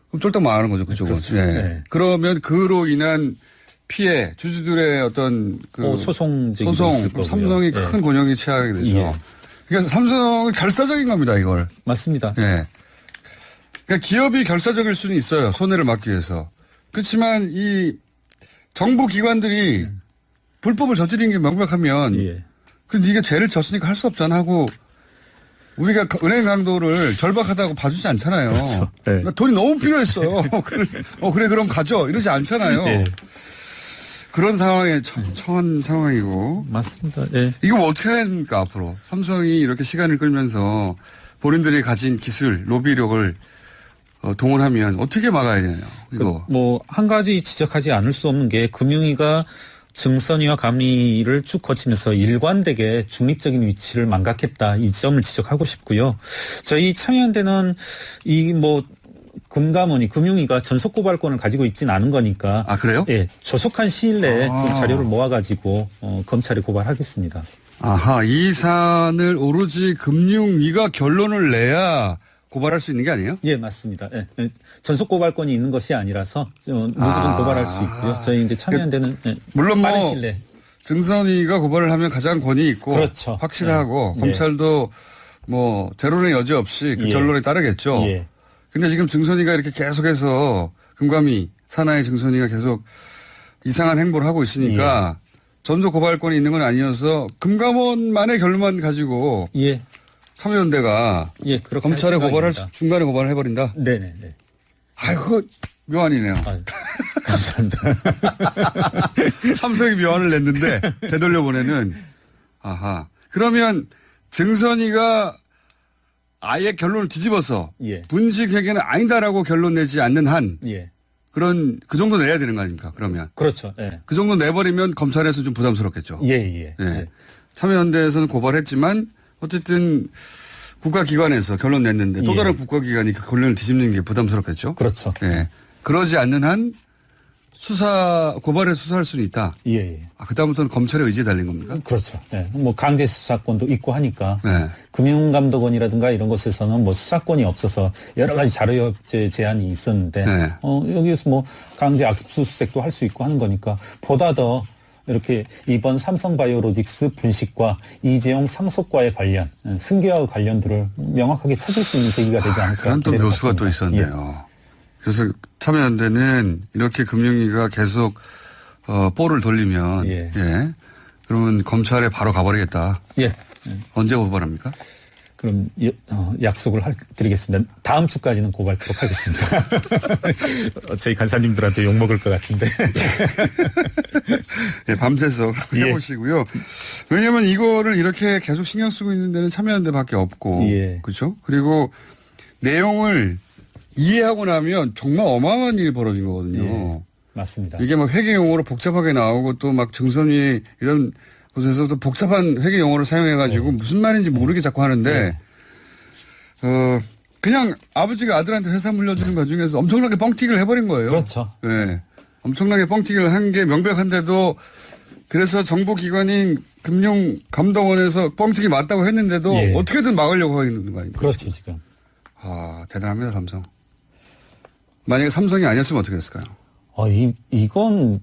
그럼 쫄딱 망하는 거죠. 그쪽은. 그렇죠. 그러면 그로 인한 피해 주주들의 어떤 소송 삼성이 큰 곤욕이 치하게 되죠. 그래서 삼성은 결사적인 겁니다, 이걸. 맞습니다. 그러니까 기업이 결사적일 수는 있어요. 손해를 막기 위해서. 그렇지만 이 정부 기관들이 불법을 저지른 게 명백하면 근데 이게 죄를 졌으니까 할 수 없잖아 하고 우리가 은행 강도를 절박하다고 봐주지 않잖아요. 그렇죠. 나 돈이 너무 필요했어요. 그래 그럼 가죠. 이러지 않잖아요. 그런 상황에 처한 상황이고. 맞습니다. 이거 뭐 어떻게 해야 됩니까, 앞으로? 삼성이 이렇게 시간을 끌면서 본인들이 가진 기술, 로비력을 동원하면 어떻게 막아야 되나요? 이거. 한 가지 지적하지 않을 수 없는 게 금융위가 증선이와 감리를 쭉 거치면서 일관되게 중립적인 위치를 망각했다. 이 점을 지적하고 싶고요. 저희 참여연대는 금감원이 금융위가 전속 고발권을 가지고 있지는 않은 거니까. 아, 그래요? 예, 조속한 시일 내에 좀 자료를 모아가지고 검찰에 고발하겠습니다. 아하, 이 사안을 오로지 금융위가 결론을 내야 고발할 수 있는 게 아니에요? 예, 맞습니다. 예, 전속 고발권이 있는 것이 아니라서 누구든 고발할 수 있고요. 저희 이제 참여연대는 물론 빠른 시일 내에. 증선위가 고발을 하면 가장 권위 있고 그렇죠. 확실하고 네. 검찰도 제론의 여지 없이 그 결론에 따르겠죠. 예. 근데 지금 증선위가 이렇게 계속해서 금감위 산하의 증선위가 계속 이상한 행보를 하고 있으니까 전속 고발권이 있는 건 아니어서 금감원만의 결론만 가지고 예. 참여연대가 그렇게 검찰에 할 중간에 고발을 해버린다. 네네네. 아이고 묘안이네요. 감사합니다. 삼성이 묘안을 냈는데 되돌려보내는 아하. 그러면 증선위가 아예 결론을 뒤집어서 분식회계는 아니다라고 결론 내지 않는 한 그 정도 내야 되는 거 아닙니까? 그러면 그렇죠. 예. 그 정도 내버리면 검찰에서 좀 부담스럽겠죠. 예. 참여연대에서는 고발했지만 어쨌든 국가기관에서 결론 냈는데 또 다른 국가기관이 그 결론을 뒤집는 게 부담스럽겠죠. 그렇죠. 예. 그러지 않는 한 고발에 수사할 수는 있다. 예. 그다음부터는 검찰의 의지에 달린 겁니까? 그렇죠. 예. 강제 수사권도 있고 하니까. 네. 금융감독원이라든가 이런 곳에서는 수사권이 없어서 여러 가지 자료협제 제한이 있었는데, 여기에서 강제 압수수색도 할 수 있고 하는 거니까 보다 더 이렇게 이번 삼성바이오로직스 분식과 이재용 상속과의 관련, 승계와 관련들을 명확하게 찾을 수 있는 계기가 되지 않을까. 그런 또 묘수가 또 있었네요. 그래서 참여연대는 이렇게 금융위가 계속 볼을 돌리면 그러면 검찰에 바로 가버리겠다. 언제 고발합니까? 그럼 약속을 드리겠습니다. 다음 주까지는 고발토록 하겠습니다. 저희 간사님들한테 욕먹을 것 같은데. 밤새서 해보시고요. 왜냐하면 이거를 이렇게 계속 신경 쓰고 있는 데는 참여연대밖에 없고 그렇죠? 그리고 내용을 이해하고 나면 정말 어마어마한 일이 벌어진 거거든요. 맞습니다. 이게 회계 용어로 복잡하게 나오고 또 증선위 이런 곳에서 또 복잡한 회계 용어를 사용해가지고 무슨 말인지 모르게 자꾸 하는데 그냥 아버지가 아들한테 회사 물려주는 것 중에서 엄청나게 뻥튀기를 해버린 거예요. 그렇죠. 네. 엄청나게 뻥튀기를 한 게 명백한데도 그래서 정보기관인 금융감독원에서 뻥튀기 맞다고 했는데도 어떻게든 막으려고 하는 거 아닙니까? 그렇죠, 지금. 대단합니다, 삼성. 만약에 삼성이 아니었으면 어떻게 됐을까요? 이건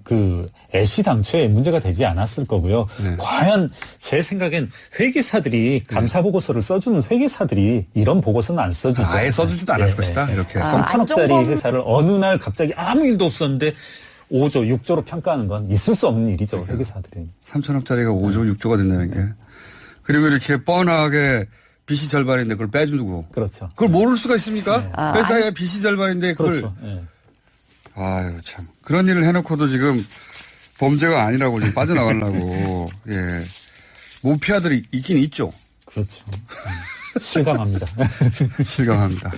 애시당초에 문제가 되지 않았을 거고요. 과연 제 생각엔 회계사들이 감사보고서를 써주는 회계사들이 이런 보고서는 안 써주죠. 아예 써주지도 않았을 것이다. 이렇게. 3천억짜리 회사를 어느 날 갑자기 아무 일도 없었는데 5조, 6조로 평가하는 건 있을 수 없는 일이죠. 회계사들이. 3천억짜리가 5조, 6조가 된다는 게. 그리고 이렇게 뻔하게 빚이 절반인데 그걸 빼주고. 그렇죠. 그걸 모를 수가 있습니까? 회사의 빚이 절반인데 그걸. 그렇죠. 아유, 참. 그런 일을 해놓고도 지금 범죄가 아니라고 지금 빠져나가려고. 모피아들이 있긴 있죠. 그렇죠. 실감합니다. 실감합니다.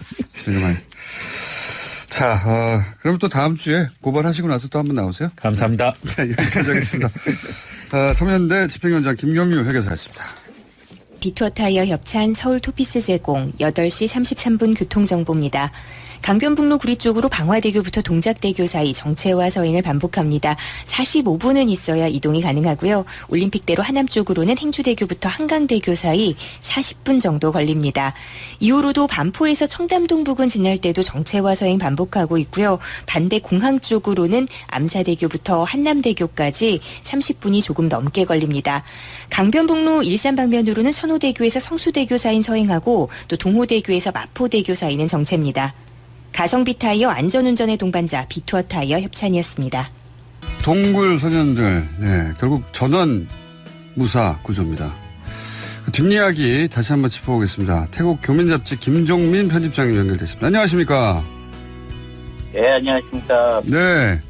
자, 그럼 또 다음 주에 고발하시고 나서 또 한번 나오세요. 감사합니다. 네, 여기까지 하겠습니다. 참여연대 집행위원장 김경률 회계사였습니다. 비투어타이어 협찬 서울 토피스 제공 8시 33분 교통정보입니다. 강변북로 구리 쪽으로 방화대교부터 동작대교 사이 정체와 서행을 반복합니다. 45분은 있어야 이동이 가능하고요. 올림픽대로 하남 쪽으로는 행주대교부터 한강대교 사이 40분 정도 걸립니다. 이후로도 반포에서 청담동 부근 지날 때도 정체와 서행 반복하고 있고요. 반대 공항 쪽으로는 암사대교부터 한남대교까지 30분이 조금 넘게 걸립니다. 강변북로 일산 방면으로는 선호대교에서 성수대교 사이는 서행하고 또 동호대교에서 마포대교 사이는 정체입니다. 가성비 타이어 안전운전의 동반자 비투어 타이어 협찬이었습니다. 동굴 소년들, 결국 전원 무사 구조입니다. 그 뒷이야기 다시 한번 짚어보겠습니다. 태국 교민잡지 김종민 편집장님 연결됐습니다. 안녕하십니까? 네, 안녕하십니까? 네.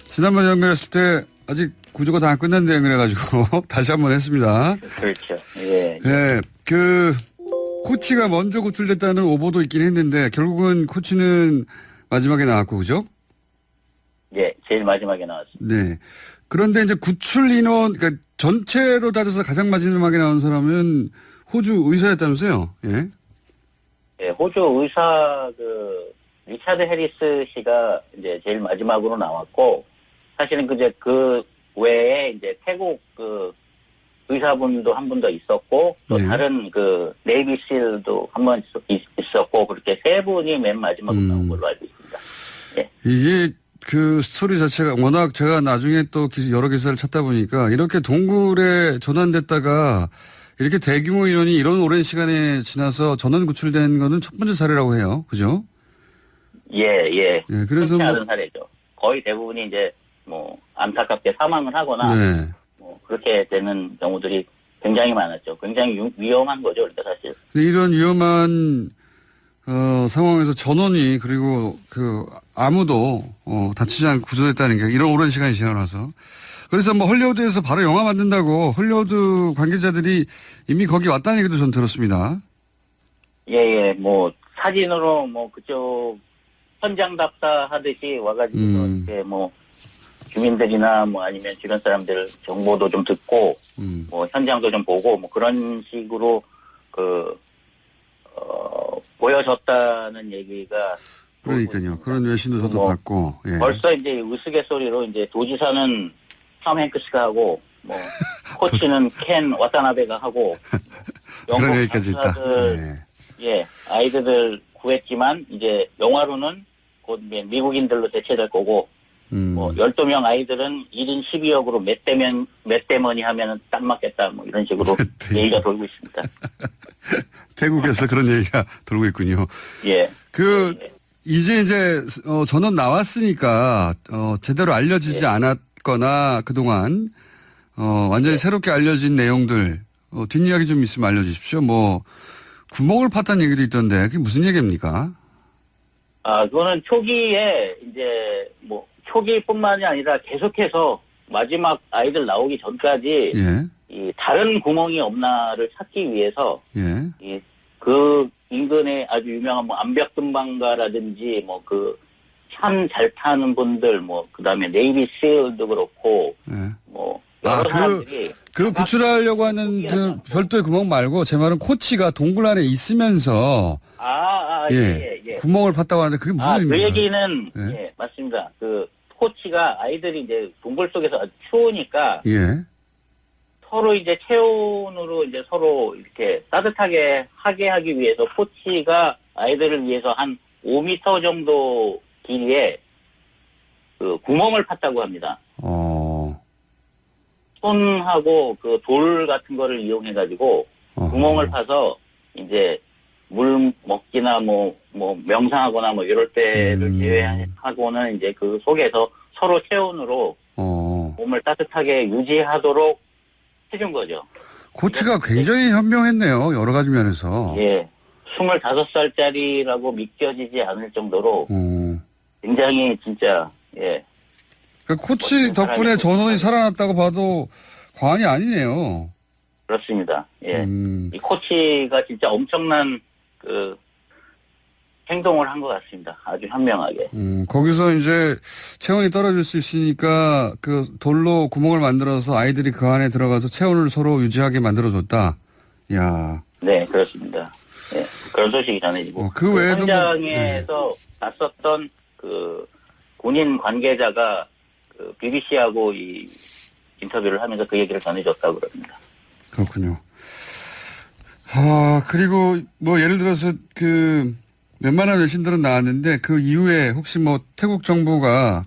지난번 연결했을 때 아직 구조가 다 안 끝났는데 그래가지고 다시 한번 했습니다. 그렇죠. 예. 네. 코치가 먼저 구출됐다는 오보도 있긴 했는데 결국은 코치는 마지막에 나왔고 그죠? 예, 제일 마지막에 나왔습니다. 네. 그런데 이제 구출 인원, 그러니까 전체로 따져서 가장 마지막에 나온 사람은 호주 의사였다면서요? 예. 예, 호주 의사 리차드 해리스 씨가 이제 제일 마지막으로 나왔고, 사실은 그 외에 이제 태국 의사분도 한 분 더 있었고, 또 네. 다른 네이비 실도 한 번 있었고, 그렇게 세 분이 맨 마지막으로 나온 걸로 알고 있습니다. 예. 이게 그 스토리 자체가 워낙 제가 나중에 또 여러 기사를 찾다 보니까 이렇게 동굴에 전환됐다가 이렇게 대규모 인원이 이런 오랜 시간에 지나서 전원 구출된 거는 첫 번째 사례라고 해요. 그죠? 예. 예, 그래서 흔치 않은 사례죠. 거의 대부분이 이제 안타깝게 사망을 하거나 네. 그렇게 되는 경우들이 굉장히 많았죠. 굉장히 위험한 거죠, 그러니까 사실. 근데 이런 위험한 상황에서 전원이 그리고 아무도 다치지 않고 구조됐다는 게 이런 오랜 시간이 지나서 그래서 뭐 헐리우드에서 바로 영화 만든다고 헐리우드 관계자들이 이미 거기 왔다는 얘기도 전 들었습니다. 예, 사진으로 그쪽 현장 답사 하듯이 와가지고 이렇게 주민들이나 아니면 주변 사람들 정보도 좀 듣고 현장도 좀 보고 그런 식으로 보여졌다는 얘기가 그러니까요. 그런 외신도 저도 봤고. 예. 벌써 이제 우스갯소리로 이제 도지사는 톰 행크스가 하고 코치는 켄 와타나베가 하고 그런 얘기까지 있다. 예, 아이들을 구했지만 이제 영화로는 곧 미국인들로 대체될 거고 12명 아이들은 1인 12역으로 몇 대머니 하면은 딱 맞겠다 이런 식으로 얘기가 돌고 있습니다. 태국에서 그런 얘기가 돌고 있군요. 예. 이제 전원 나왔으니까 제대로 알려지지 않았거나 그동안 완전히 새롭게 알려진 내용들 뒷이야기 좀 있으면 알려주십시오. 구멍을 팠다는 얘기도 있던데 그게 무슨 얘기입니까? 그거는 초기에 이제 초기뿐만이 아니라 계속해서 마지막 아이들 나오기 전까지 예. 이 다른 구멍이 없나를 찾기 위해서 예. 그 인근에 아주 유명한 암벽등반가라든지 참 잘 타는 분들 그다음에 네이비 실도 그렇고 예. 여러 사람들이 구출하려고 하는 별도의 구멍 말고 제 말은 코치가 동굴 안에 있으면서 예. 구멍을 팠다고 하는데 그게 무슨 의미입니까? 그 얘기는 예. 맞습니다. 코치가 아이들이 이제 동굴 속에서 아주 추우니까 예. 서로 이제 체온으로 이제 서로 이렇게 따뜻하게 하게 하기 위해서 코치가 아이들을 위해서 한 5m 정도 길이에 구멍을 팠다고 합니다. 손하고 돌 같은 거를 이용해가지고 구멍을 파서 이제 물 먹기나 명상하거나 이럴 때를 제외하고는 이제 그 속에서 서로 체온으로 몸을 따뜻하게 유지하도록 해준 거죠. 코치가 굉장히 현명했네요. 여러 가지 면에서. 예. 25살짜리라고 믿겨지지 않을 정도로 굉장히 진짜 코치 덕분에 전원이 살아났다고 봐도 과언이 아니네요. 그렇습니다. 예. 이 코치가 진짜 엄청난 행동을 한 것 같습니다. 아주 현명하게. 거기서 이제 체온이 떨어질 수 있으니까 돌로 구멍을 만들어서 아이들이 그 안에 들어가서 체온을 서로 유지하게 만들어줬다. 야. 네, 그렇습니다. 예. 그런 소식이 전해지고. 그 외에도 현장에서 봤었던 군인 관계자가 BBC하고 이 인터뷰를 하면서 그 얘기를 전해줬다고 그럽니다. 그렇군요. 그리고 예를 들어서 웬만한 외신들은 나왔는데 그 이후에 혹시 태국 정부가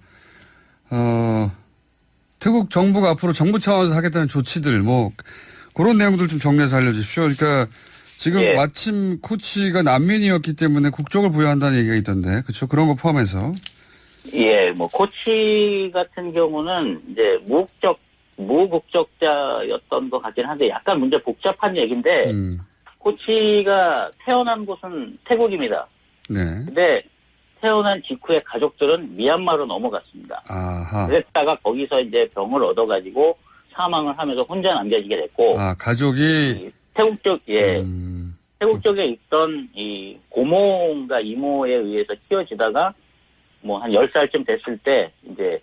앞으로 정부 차원에서 하겠다는 조치들 그런 내용들 좀 정리해서 알려주십시오. 그러니까 지금 마침 코치가 난민이었기 때문에 국적을 부여한다는 얘기가 있던데 그렇죠? 그런 거 포함해서. 예, 코치 같은 경우는 이제 무국적자였던 것 같긴 한데 약간 문제 복잡한 얘기인데 코치가 태어난 곳은 태국입니다. 네. 근데 태어난 직후에 가족들은 미얀마로 넘어갔습니다. 아하. 그랬다가 거기서 이제 병을 얻어가지고 사망을 하면서 혼자 남겨지게 됐고. 가족이 태국 태국 쪽에 있던 이 고모인가 이모에 의해서 키워지다가 뭐 한 10살쯤 됐을 때 이제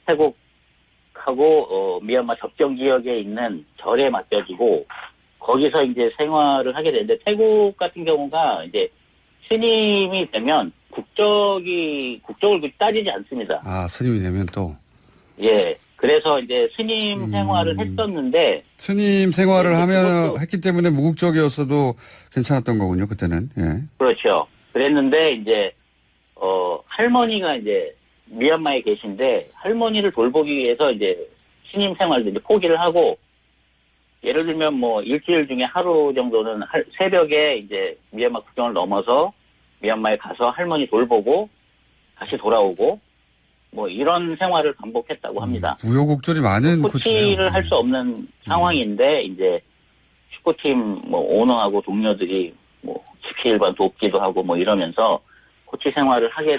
태국하고 미얀마 접경 지역에 있는 절에 맡겨지고 거기서 이제 생활을 하게 되는데 태국 같은 경우가 이제 스님이 되면 국적을 따지지 않습니다. 아, 스님이 되면 또. 예. 그래서 이제 스님 생활을 했었는데. 스님 생활을 그것도 했기 때문에 무국적이었어도 괜찮았던 거군요, 그때는. 예. 그렇죠. 그랬는데 이제, 할머니가 이제 미얀마에 계신데 할머니를 돌보기 위해서 이제 스님 생활도 이제 포기를 하고 예를 들면 뭐 일주일 중에 하루 정도는 새벽에 이제 미얀마 국경을 넘어서 미얀마에 가서 할머니 돌보고 다시 돌아오고 뭐 이런 생활을 반복했다고 합니다. 우여곡절이 많은 코치를 할 수 없는 상황인데 이제 축구팀 뭐 오너하고 동료들이 뭐 집시일반 돕기도 하고 뭐 이러면서 코치 생활을 하게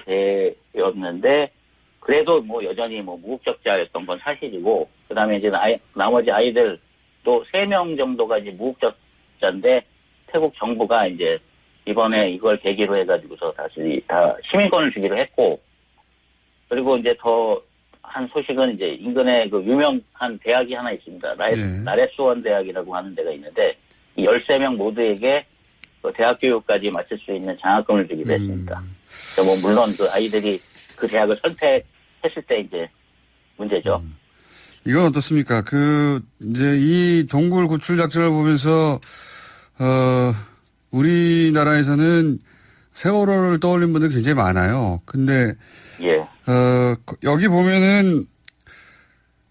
되었는데 그래도 뭐 여전히 뭐 무국적자였던 건 사실이고 그다음에 이제 나머지 아이들 또 3명 정도가 이제 무국적자인데 태국 정부가 이제 이번에 이걸 계기로 해가지고서 다시 다 시민권을 주기로 했고 그리고 이제 더 한 소식은 이제 인근에 그 유명한 대학이 하나 있습니다. 나레수원 대학이라고 하는 데가 있는데 이 13명 모두에게 그 대학 교육까지 마칠 수 있는 장학금을 주기로 했습니다. 뭐 물론 그 아이들이 그 대학을 선택했을 때 이제 문제죠. 이건 어떻습니까? 이제 이 동굴 구출 작전을 보면서, 우리나라에서는 세월호를 떠올린 분들 굉장히 많아요. 근데, 예. 여기 보면은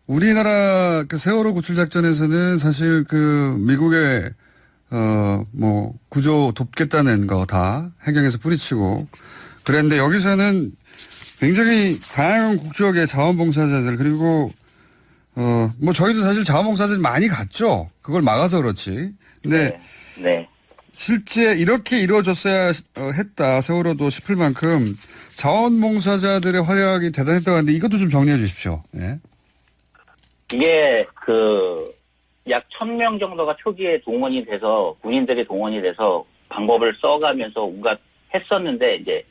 우리나라 그 세월호 구출 작전에서는 사실 미국의, 뭐, 구조 돕겠다는 거 다 해경에서 뿌리치고 그랬는데 여기서는 굉장히 다양한 국적의 자원봉사자들 그리고 뭐 저희도 사실 자원봉사자들 많이 갔죠. 그걸 막아서 그렇지. 근데 네. 실제 이렇게 이루어졌어야 했다 세월호도 싶을 만큼 자원봉사자들의 활약이 대단했다고 하는데 이것도 좀 정리해 주십시오. 네. 이게 약 1000명 정도가 초기에 동원이 돼서 군인들이 동원이 돼서 방법을 써가면서 온갖 했었는데 이제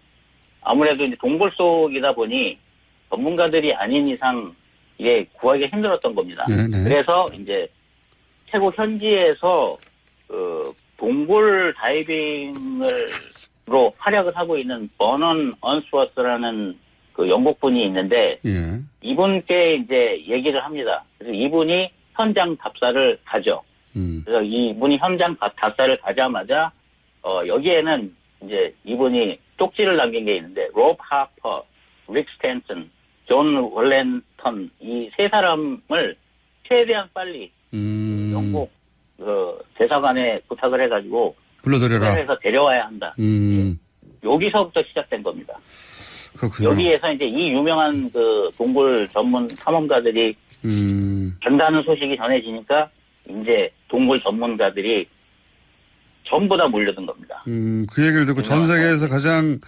아무래도 이제 동굴 속이다 보니 전문가들이 아닌 이상 이게 구하기가 힘들었던 겁니다. 네네. 그래서 이제 태국 현지에서 동굴 다이빙으로 활약을 하고 있는 버넌 언스워스라는 그 영국분이 있는데 예. 이분께 이제 얘기를 합니다. 그래서 이분이 현장 답사를 가죠. 그래서 이분이 현장 답사를 가자마자 여기에는 이제 이분이 쪽지를 남긴 게 있는데 로브 하퍼, 릭 스탠슨, 존 월렌턴 이 세 사람을 최대한 빨리 영국 대사관에 부탁을 해가지고 불러들여라. 해서 데려와야 한다. 예. 여기서부터 시작된 겁니다. 그렇군요. 여기에서 이제 이 유명한 그 동굴 전문 탐험가들이 간다는 소식이 전해지니까 이제 동굴 전문가들이 전부 다 몰려든 겁니다. 그 얘기를 듣고 전 세계에서 가장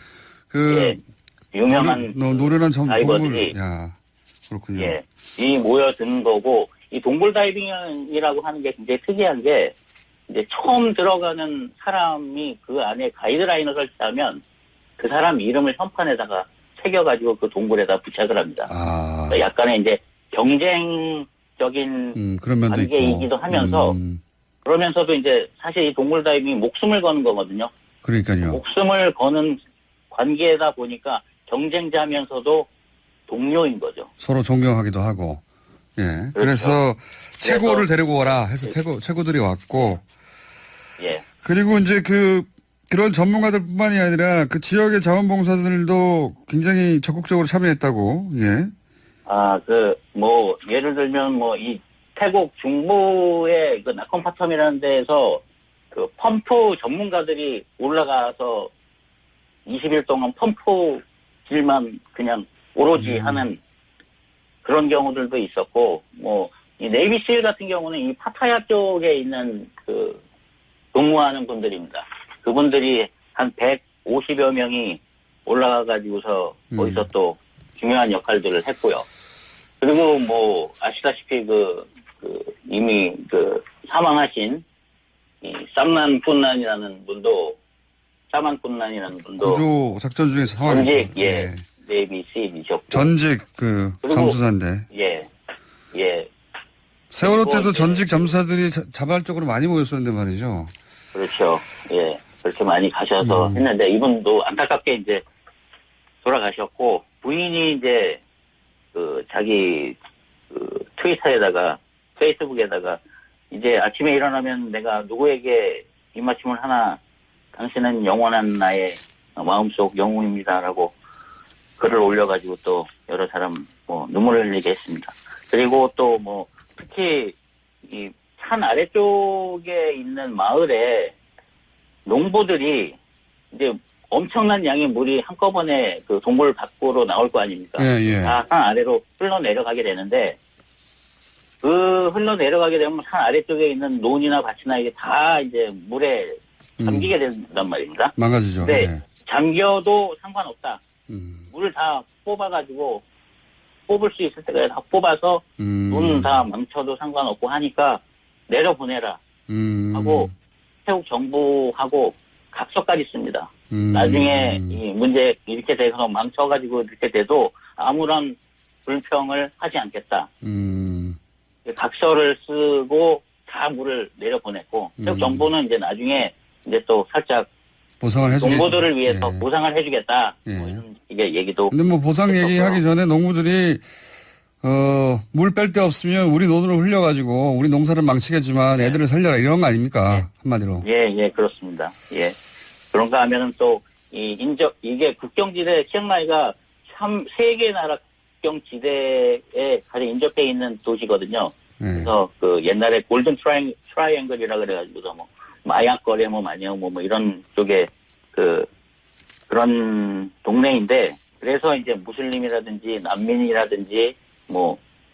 유명한 노련한 다이버들이 그렇군요. 예, 이 모여드는 거고 이 동굴 다이빙이라고 하는 게 굉장히 특이한 게 이제 처음 들어가는 사람이 그 안에 가이드라인을 설치하면 그 사람 이름을 현판에다가 새겨가지고 그 동굴에다 부착을 합니다. 그러니까 약간의 이제 경쟁적인 그런 면도 관계이기도 있고. 하면서 그러면서도 이제 사실 이 동굴 다이빙이 목숨을 거는 거거든요. 그러니까요. 목숨을 거는 관계다 보니까 경쟁자면서도 동료인 거죠. 서로 존경하기도 하고. 예. 그렇죠. 그래서 최고를 데리고 와라 해서 최고들이 왔고. 예. 그리고 이제 그런 전문가들뿐만이 아니라 그 지역의 자원봉사들도 굉장히 적극적으로 참여했다고. 예. 예를 들면 이 태국 중부의 그 나콘파텀이라는 데에서 그 펌프 전문가들이 올라가서 20일 동안 펌프 질만 그냥 오로지 하는 그런 경우들도 있었고, 이 네이비실 같은 경우는 이 파타야 쪽에 있는 근무하는 분들입니다. 그분들이 한 150여 명이 올라가가지고서 거기서 또 중요한 역할들을 했고요. 그리고 아시다시피 이미 사망하신 이 사만 푼난이라는 분도 구조 작전 중에서 전직 네이비 수입이셨고. 전직 잠수사인데. 예. 세월호 때도 전직 잠수사들이 자발적으로 많이 모였었는데 말이죠. 그렇죠. 예. 그렇게 많이 가셔서 했는데 이분도 안타깝게 이제 돌아가셨고 부인이 이제 자기 트위터에다가 페이스북에다가 이제 아침에 일어나면 내가 누구에게 입맞춤을 하나 당신은 영원한 나의 마음속 영웅입니다라고 글을 올려가지고 또 여러 사람 눈물을 흘리게 했습니다. 그리고 또 특히 이 산 아래쪽에 있는 마을에 농부들이 이제 엄청난 양의 물이 한꺼번에 그 동굴 밖으로 나올 거 아닙니까? 예. 다 산 아래로 흘러내려가게 되는데 그 흘러내려가게 되면 산 아래쪽에 있는 논이나 밭이나 이게 다 이제 물에 잠기게 된단 말입니다. 망가지죠. 근데 네. 잠겨도 상관없다. 물을 다 뽑아가지고 뽑을 수 있을 때까지 다 뽑아서 논 다 망쳐도 상관없고 하니까 내려보내라 하고 태국 정부하고 각서까지 씁니다. 나중에 이 문제 이렇게 돼서 망쳐가지고 이렇게 돼도 아무런 불평을 하지 않겠다. 각서를 쓰고 다 물을 내려보냈고 태국 정부는 이제 나중에 이제 또 살짝 보상을 해주겠다. 농부들을 위해서 예. 보상을 해주겠다. 예. 이런 이게 얘기도. 근데 보상 했었고요. 얘기하기 전에 농부들이 물 뺄 데 없으면 우리 논으로 흘려가지고 우리 농사를 망치겠지만 애들을 살려라 이런 거 아닙니까? 한마디로. 예, 그렇습니다. 예. 그런가 하면은 또, 이게 국경지대, 치앙마이가 세계 나라 국경지대에 가장 인접해 있는 도시거든요. 그래서 옛날에 골든 트라이앵글이라 그래가지고서 마약 거래 마녀 이런 쪽에 그런 동네인데, 그래서 이제 무슬림이라든지 난민이라든지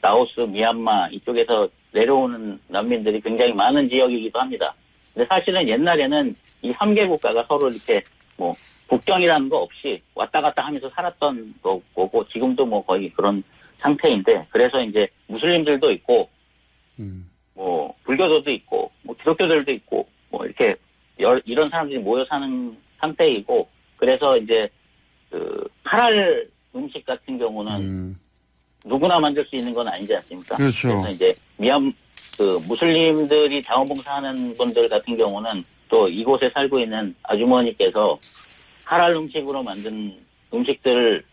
라오스, 미얀마 이쪽에서 내려오는 난민들이 굉장히 많은 지역이기도 합니다. 근데 사실은 옛날에는 이 3개 국가가 서로 이렇게 국경이라는 거 없이 왔다 갔다 하면서 살았던 거고 지금도 거의 그런 상태인데 그래서 이제 무슬림들도 있고 불교도도 있고 기독교들도 있고 이렇게 이런 사람들이 모여 사는 상태이고 그래서 이제 할랄 음식 같은 경우는 누구나 만들 수 있는 건 아니지 않습니까? 그렇죠. 그래서 이제 무슬림들이 자원봉사하는 분들 같은 경우는 또 이곳에 살고 있는 아주머니께서 할랄 음식으로 만든 음식들을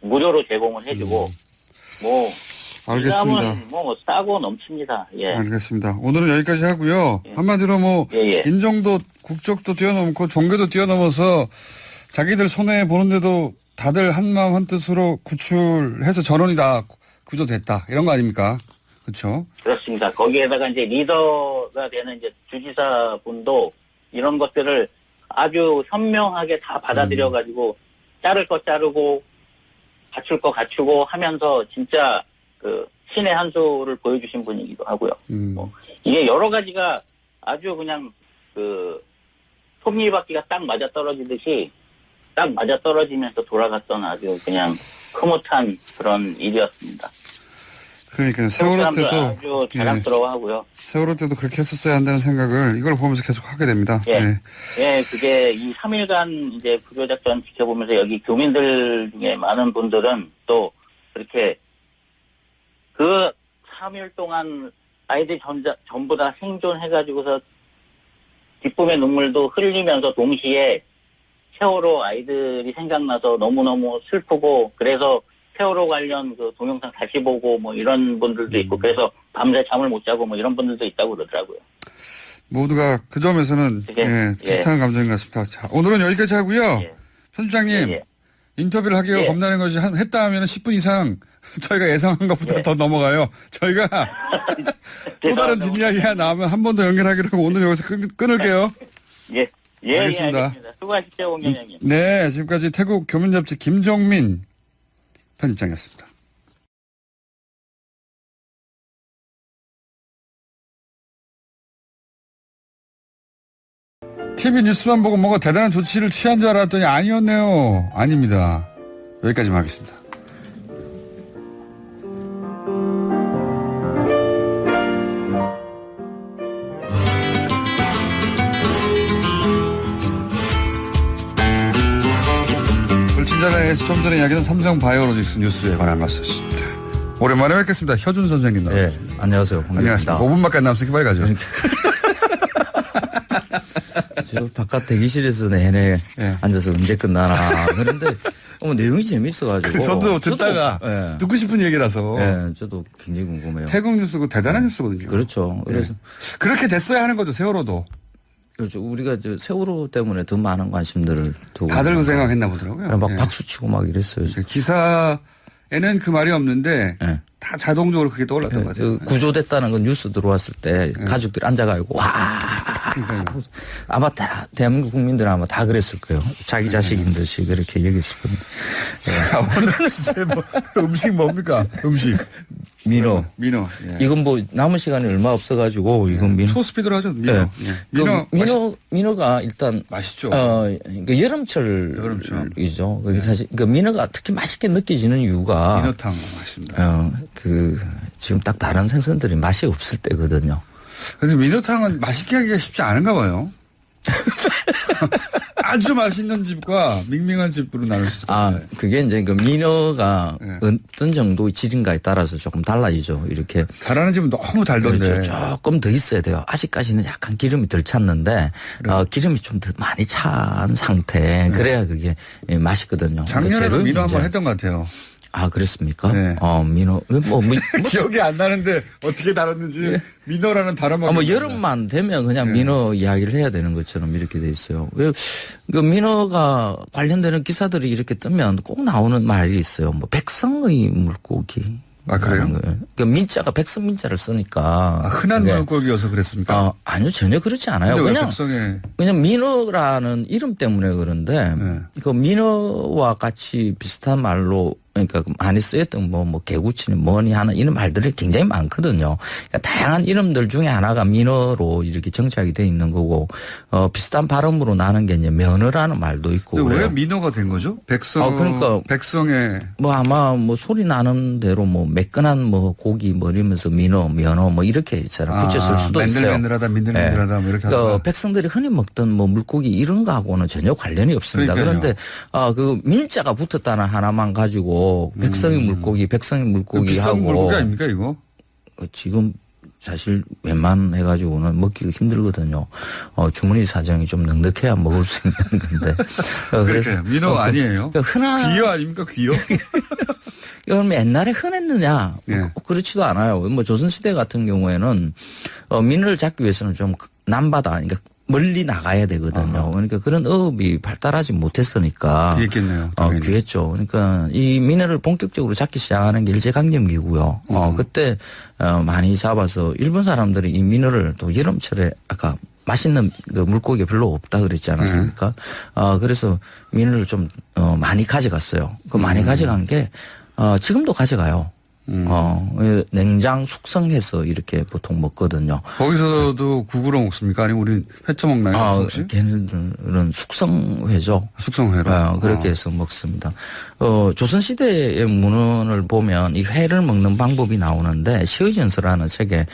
무료로 제공을 해주고 알겠습니다. 싸고 넘칩니다. 예. 알겠습니다. 오늘은 여기까지 하고요. 예. 한마디로 예. 인종도 국적도 뛰어넘고 종교도 뛰어넘어서 자기들 손해 보는데도 다들 한마음 한뜻으로 구출해서 전원이 다 구조됐다. 이런 거 아닙니까? 그렇죠? 그렇습니다. 거기에다가 이제 리더가 되는 이제 주지사 분도 이런 것들을 아주 현명하게 다 받아들여가지고 자를 거 자르고 갖출 거 갖추고 하면서 진짜 신의 한 수를 보여주신 분이기도 하고요. 이게 여러 가지가 아주 그냥 톱니바퀴가 딱 맞아 떨어지듯이 딱 맞아 떨어지면서 돌아갔던 아주 그냥 흐뭇한 그런 일이었습니다. 그러니까요. 세월호 때도 아주 자랑스러워하고요. 세월호 때도 그렇게 했었어야 한다는 생각을 이걸 보면서 계속 하게 됩니다. 예, 그게 이 3일간 이제 구조작전 지켜보면서 여기 교민들 중에 많은 분들은 또 그렇게 그 3일 동안 아이들이 전부 다 생존해가지고서 기쁨의 눈물도 흘리면서 동시에 세월호 아이들이 생각나서 너무너무 슬프고 그래서 세월호 관련 동영상 다시 보고 이런 분들도 있고 그래서 밤새 잠을 못 자고 이런 분들도 있다고 그러더라고요. 모두가 그 점에서는 비슷한 감정인 것 같습니다. 자, 오늘은 여기까지 하고요. 편집장님 인터뷰를 하기가 겁나는 것이 했다 하면 10분 이상 저희가 예상한 것보다 더 넘어가요. 저희가 또 다른 뒷이야기가 나오면 한 번 더 연결하기로 하고 오늘 여기서 끊을게요. 알겠습니다. 수고하십시오, 공장장님. 네, 지금까지 태국 교민잡지 김종민 편집장이었습니다. TV 뉴스만 보고 뭔가 대단한 조치를 취한 줄 알았더니 아니었네요. 아닙니다. 여기까지만 하겠습니다. 불친절해에서 좀 전에 이야기한 삼성바이오로직스 뉴스에 관한 말씀이었습니다. 오랜만에 뵙겠습니다. 혀준 선생님 나오셨습니다. 네, 안녕하세요. 안녕하세요. 5분밖에 안 남았으니까 빨리 가죠. 저 바깥 대기실에서 내내 네. 앉아서 언제 끝나나. 그런데 내용이 재밌어가지고. 저도 듣다가 네. 듣고 싶은 얘기라서. 네, 저도 굉장히 궁금해요. 태국 뉴스고 대단한 뉴스거든요. 그렇죠. 그래서 네. 그렇게 됐어야 하는 거죠. 세월호도. 그렇죠. 우리가 세월호 때문에 더 많은 관심들을 두고. 다들 그 생각했나 보더라고요. 막 네. 박수 치고 막 이랬어요. 기사에는 그 말이 없는데 네. 다 자동적으로 그게 떠올랐던 것 같아요. 구조됐다는 건 뉴스 들어왔을 때 가족들이 앉아가지고 와. 그러니까요. 아마 다 대한민국 국민들은 아마 다 그랬을 거예요. 자기 자식인 듯이 그렇게 얘기했을 겁니다. 자, 오늘 주제 음식 뭡니까? 음식. 민어. 예. 이건 뭐 남은 시간이 얼마 없어가지고 이건 민어. 초스피드로 하죠. 민어. 네. 민어. 민어가 일단 맛있죠. 그러니까 여름철이죠. 그게 사실 그 민어가 특히 맛있게 느껴지는 이유가 민어탕 맛있습니다. 지금 딱 다른 생선들이 맛이 없을 때거든요. 그래서 민어탕은 맛있게 하기가 쉽지 않은가 봐요. 아주 맛있는 집과 밍밍한 집으로 나눌 수 있어요. 그게 이제 그 민어가 네. 어떤 정도의 질인가에 따라서 조금 달라지죠. 이렇게. 잘하는 집은 너무 달던데. 그렇죠. 조금 더 있어야 돼요. 아직까지는 약간 기름이 덜 찼는데, 기름이 좀 더 많이 찬 상태. 그래야 그게 맛있거든요. 작년에도 민어 한번 했던 것 같아요. 그랬습니까? 네. 민어. 기억이 안 나는데 어떻게 다뤘는지 민어라는 단어만. 여름만 되면 그냥 민어 이야기를 해야 되는 것처럼 이렇게 돼 있어요. 그 민어가 관련되는 기사들이 이렇게 뜨면 꼭 나오는 말이 있어요. 백성의 물고기. 그래요? 그 민자가 백성 민자를 쓰니까. 흔한 물고기여서 그랬습니까? 아니요, 전혀 그렇지 않아요. 그냥 민어라는 이름 때문에 그런데 그 민어와 같이 비슷한 말로 그러니까 많이 쓰였던 뭐 개구치니 뭐니 하는 이런 말들이 굉장히 많거든요. 그러니까 다양한 이름들 중에 하나가 민어로 이렇게 정착이 돼 있는 거고 비슷한 발음으로 나는 게 이제 면어라는 말도 있고. 근데 왜 민어가 된 거죠? 백성의 아마 소리 나는 대로 매끈한 고기 이러면서 민어, 면어 이렇게 붙였을 수도 있어요. 맨들맨들하다, 민들민들하다 네. 이렇게. 그러니까 백성들이 흔히 먹던 물고기 이런 거하고는 전혀 관련이 없습니다. 그러니까요. 그런데 그 민자가 붙었다는 하나만 가지고 백성의 물고기 하고. 비싼 물고기 아닙니까 이거? 지금 사실 웬만해가지고는 먹기가 힘들거든요. 주머니 사정이 좀 넉넉해야 먹을 수 있는 건데. 그래서 민어 아니에요? 귀여 아닙니까 귀여? 그럼 옛날에 흔했느냐? 네. 그렇지도 않아요. 조선시대 같은 경우에는 민어를 잡기 위해서는 좀 남바다, 그러니까 멀리 나가야 되거든요. 그러니까 그런 어업이 발달하지 못했으니까. 귀했겠네요. 귀했죠. 그러니까 이 민어를 본격적으로 잡기 시작하는 게 일제강점기고요. 그때 많이 잡아서 일본 사람들이 이 민어를 또 여름철에 아까 맛있는 그 물고기가 별로 없다 그랬지 않았습니까? 그래서 민어를 좀 많이 가져갔어요. 그 많이 가져간 게 지금도 가져가요. 냉장 숙성해서 이렇게 보통 먹거든요. 거기서도 국으로 먹습니까? 아니면 우리 회쳐 먹나요? 혹시? 걔네들은 숙성회죠. 숙성회로. 그렇게 해서 먹습니다. 조선시대의 문헌을 보면 이 회를 먹는 방법이 나오는데 시의전서라는 책에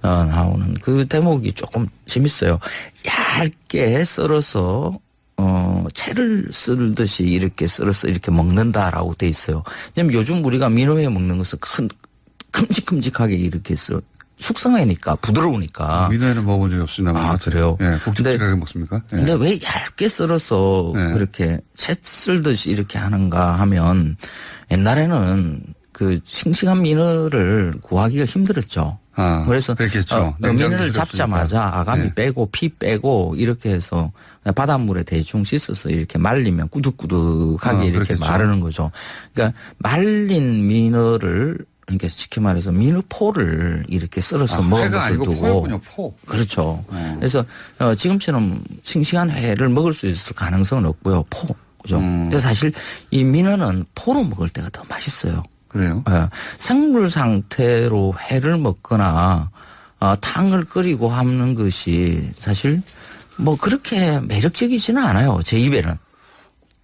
나오는 그 대목이 조금 재밌어요. 얇게 썰어서 채를 썰듯이 이렇게 썰어서 이렇게 먹는다라고 돼 있어요. 왜냐면 요즘 우리가 민어회 먹는 것은 큼직큼직하게 이렇게 숙성회니까 부드러우니까. 민어회는 먹어본 적이 없습니다. 그래요? 네, 굵직굵하게 먹습니까? 네. 근데 왜 얇게 썰어서 그렇게 채 썰듯이 이렇게 하는가 하면 옛날에는 그 싱싱한 민어를 구하기가 힘들었죠. 그래서 그렇겠죠. 민어를 잡자마자 아가미 빼고 피 빼고 이렇게 해서 바닷물에 대충 씻어서 이렇게 말리면 꾸덕꾸덕하게 이렇게 그렇겠죠. 마르는 거죠. 그러니까 말린 민어를 그러니까 쉽게 말해서 민어포를 이렇게 썰어서 먹은 것을 두고. 포였군요, 포. 그렇죠. 그래서 지금처럼 싱싱한 회를 먹을 수 있을 가능성은 없고요. 포. 그죠. 그래서 사실 이 민어는 포로 먹을 때가 더 맛있어요. 그래요? 생물 상태로 회를 먹거나 탕을 끓이고 하는 것이 사실 그렇게 매력적이지는 않아요. 제 입에는.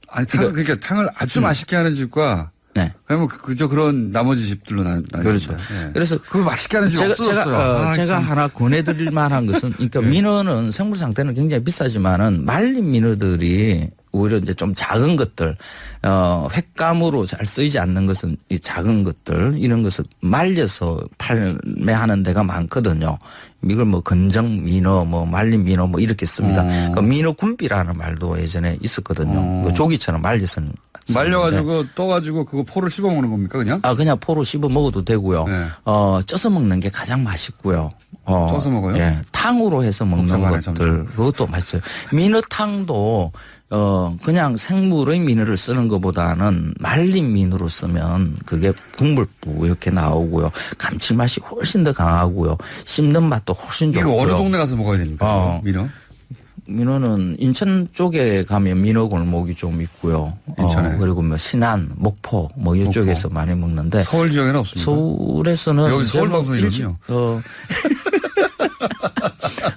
아니 그러니까 탕을 아주 맛있게 하는 집과 네. 그러면 그저 그런 나머지 집들로 그렇죠. 네. 그래서 그거 맛있게 하는 집 없어졌어요. 제가 하나 권해드릴 만한 것은 그러니까 네. 민어는 생물 상태는 굉장히 비싸지만은 말린 민어들이 오히려 이제 좀 작은 것들, 횟감으로 잘 쓰이지 않는 것은 이 작은 것들, 이런 것을 말려서 판매하는 데가 많거든요. 이걸 뭐 건정 민어, 뭐 말린 민어 뭐 이렇게 씁니다. 그 민어 굴비라는 말도 예전에 있었거든요. 그 조기처럼 말려서는. 말려가지고 떠가지고 그거 포를 씹어 먹는 겁니까 그냥? 그냥 포로 씹어 먹어도 되고요. 네. 쪄서 먹는 게 가장 맛있고요. 쪄서 먹어요? 예. 탕으로 해서 먹는 복잡하네, 것들, 그것도 맛있어요. 민어탕도, 그냥 생물의 민어를 쓰는 것보다는 말린 민어로 쓰면 그게 국물 뿌옇게 나오고요. 감칠맛이 훨씬 더 강하고요. 씹는 맛도 훨씬 좋고요. 이거 어느 동네 가서 먹어야 됩니까? 민어? 민어는 인천 쪽에 가면 민어 골목이 좀 있고요. 인천에. 그리고 뭐 신안, 목포 뭐 이쪽에서 많이 먹는데 서울 지역에는 없습니까? 서울에서는 여기 서울 방송이거든요.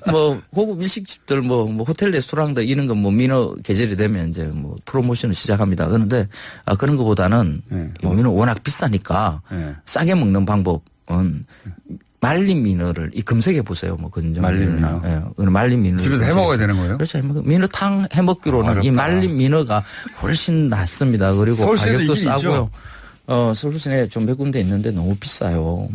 뭐 고급 일식집들 뭐 호텔 레스토랑들 이런 거 뭐 민어 계절이 되면 이제 뭐 프로모션을 시작합니다. 그런데 그런 것보다는 민어 워낙 비싸니까 싸게 먹는 방법은 말린 민어를 검색해 보세요. 뭐 건정 말린 민어. 말린 민어 집에서 해 먹어야 되는 거예요? 그렇죠. 민어탕 해 먹기로는 이 말린 민어가 훨씬 낫습니다. 그리고 가격도 싸고요. 서울 시내에 좀 몇 군데 있는데 너무 비싸요.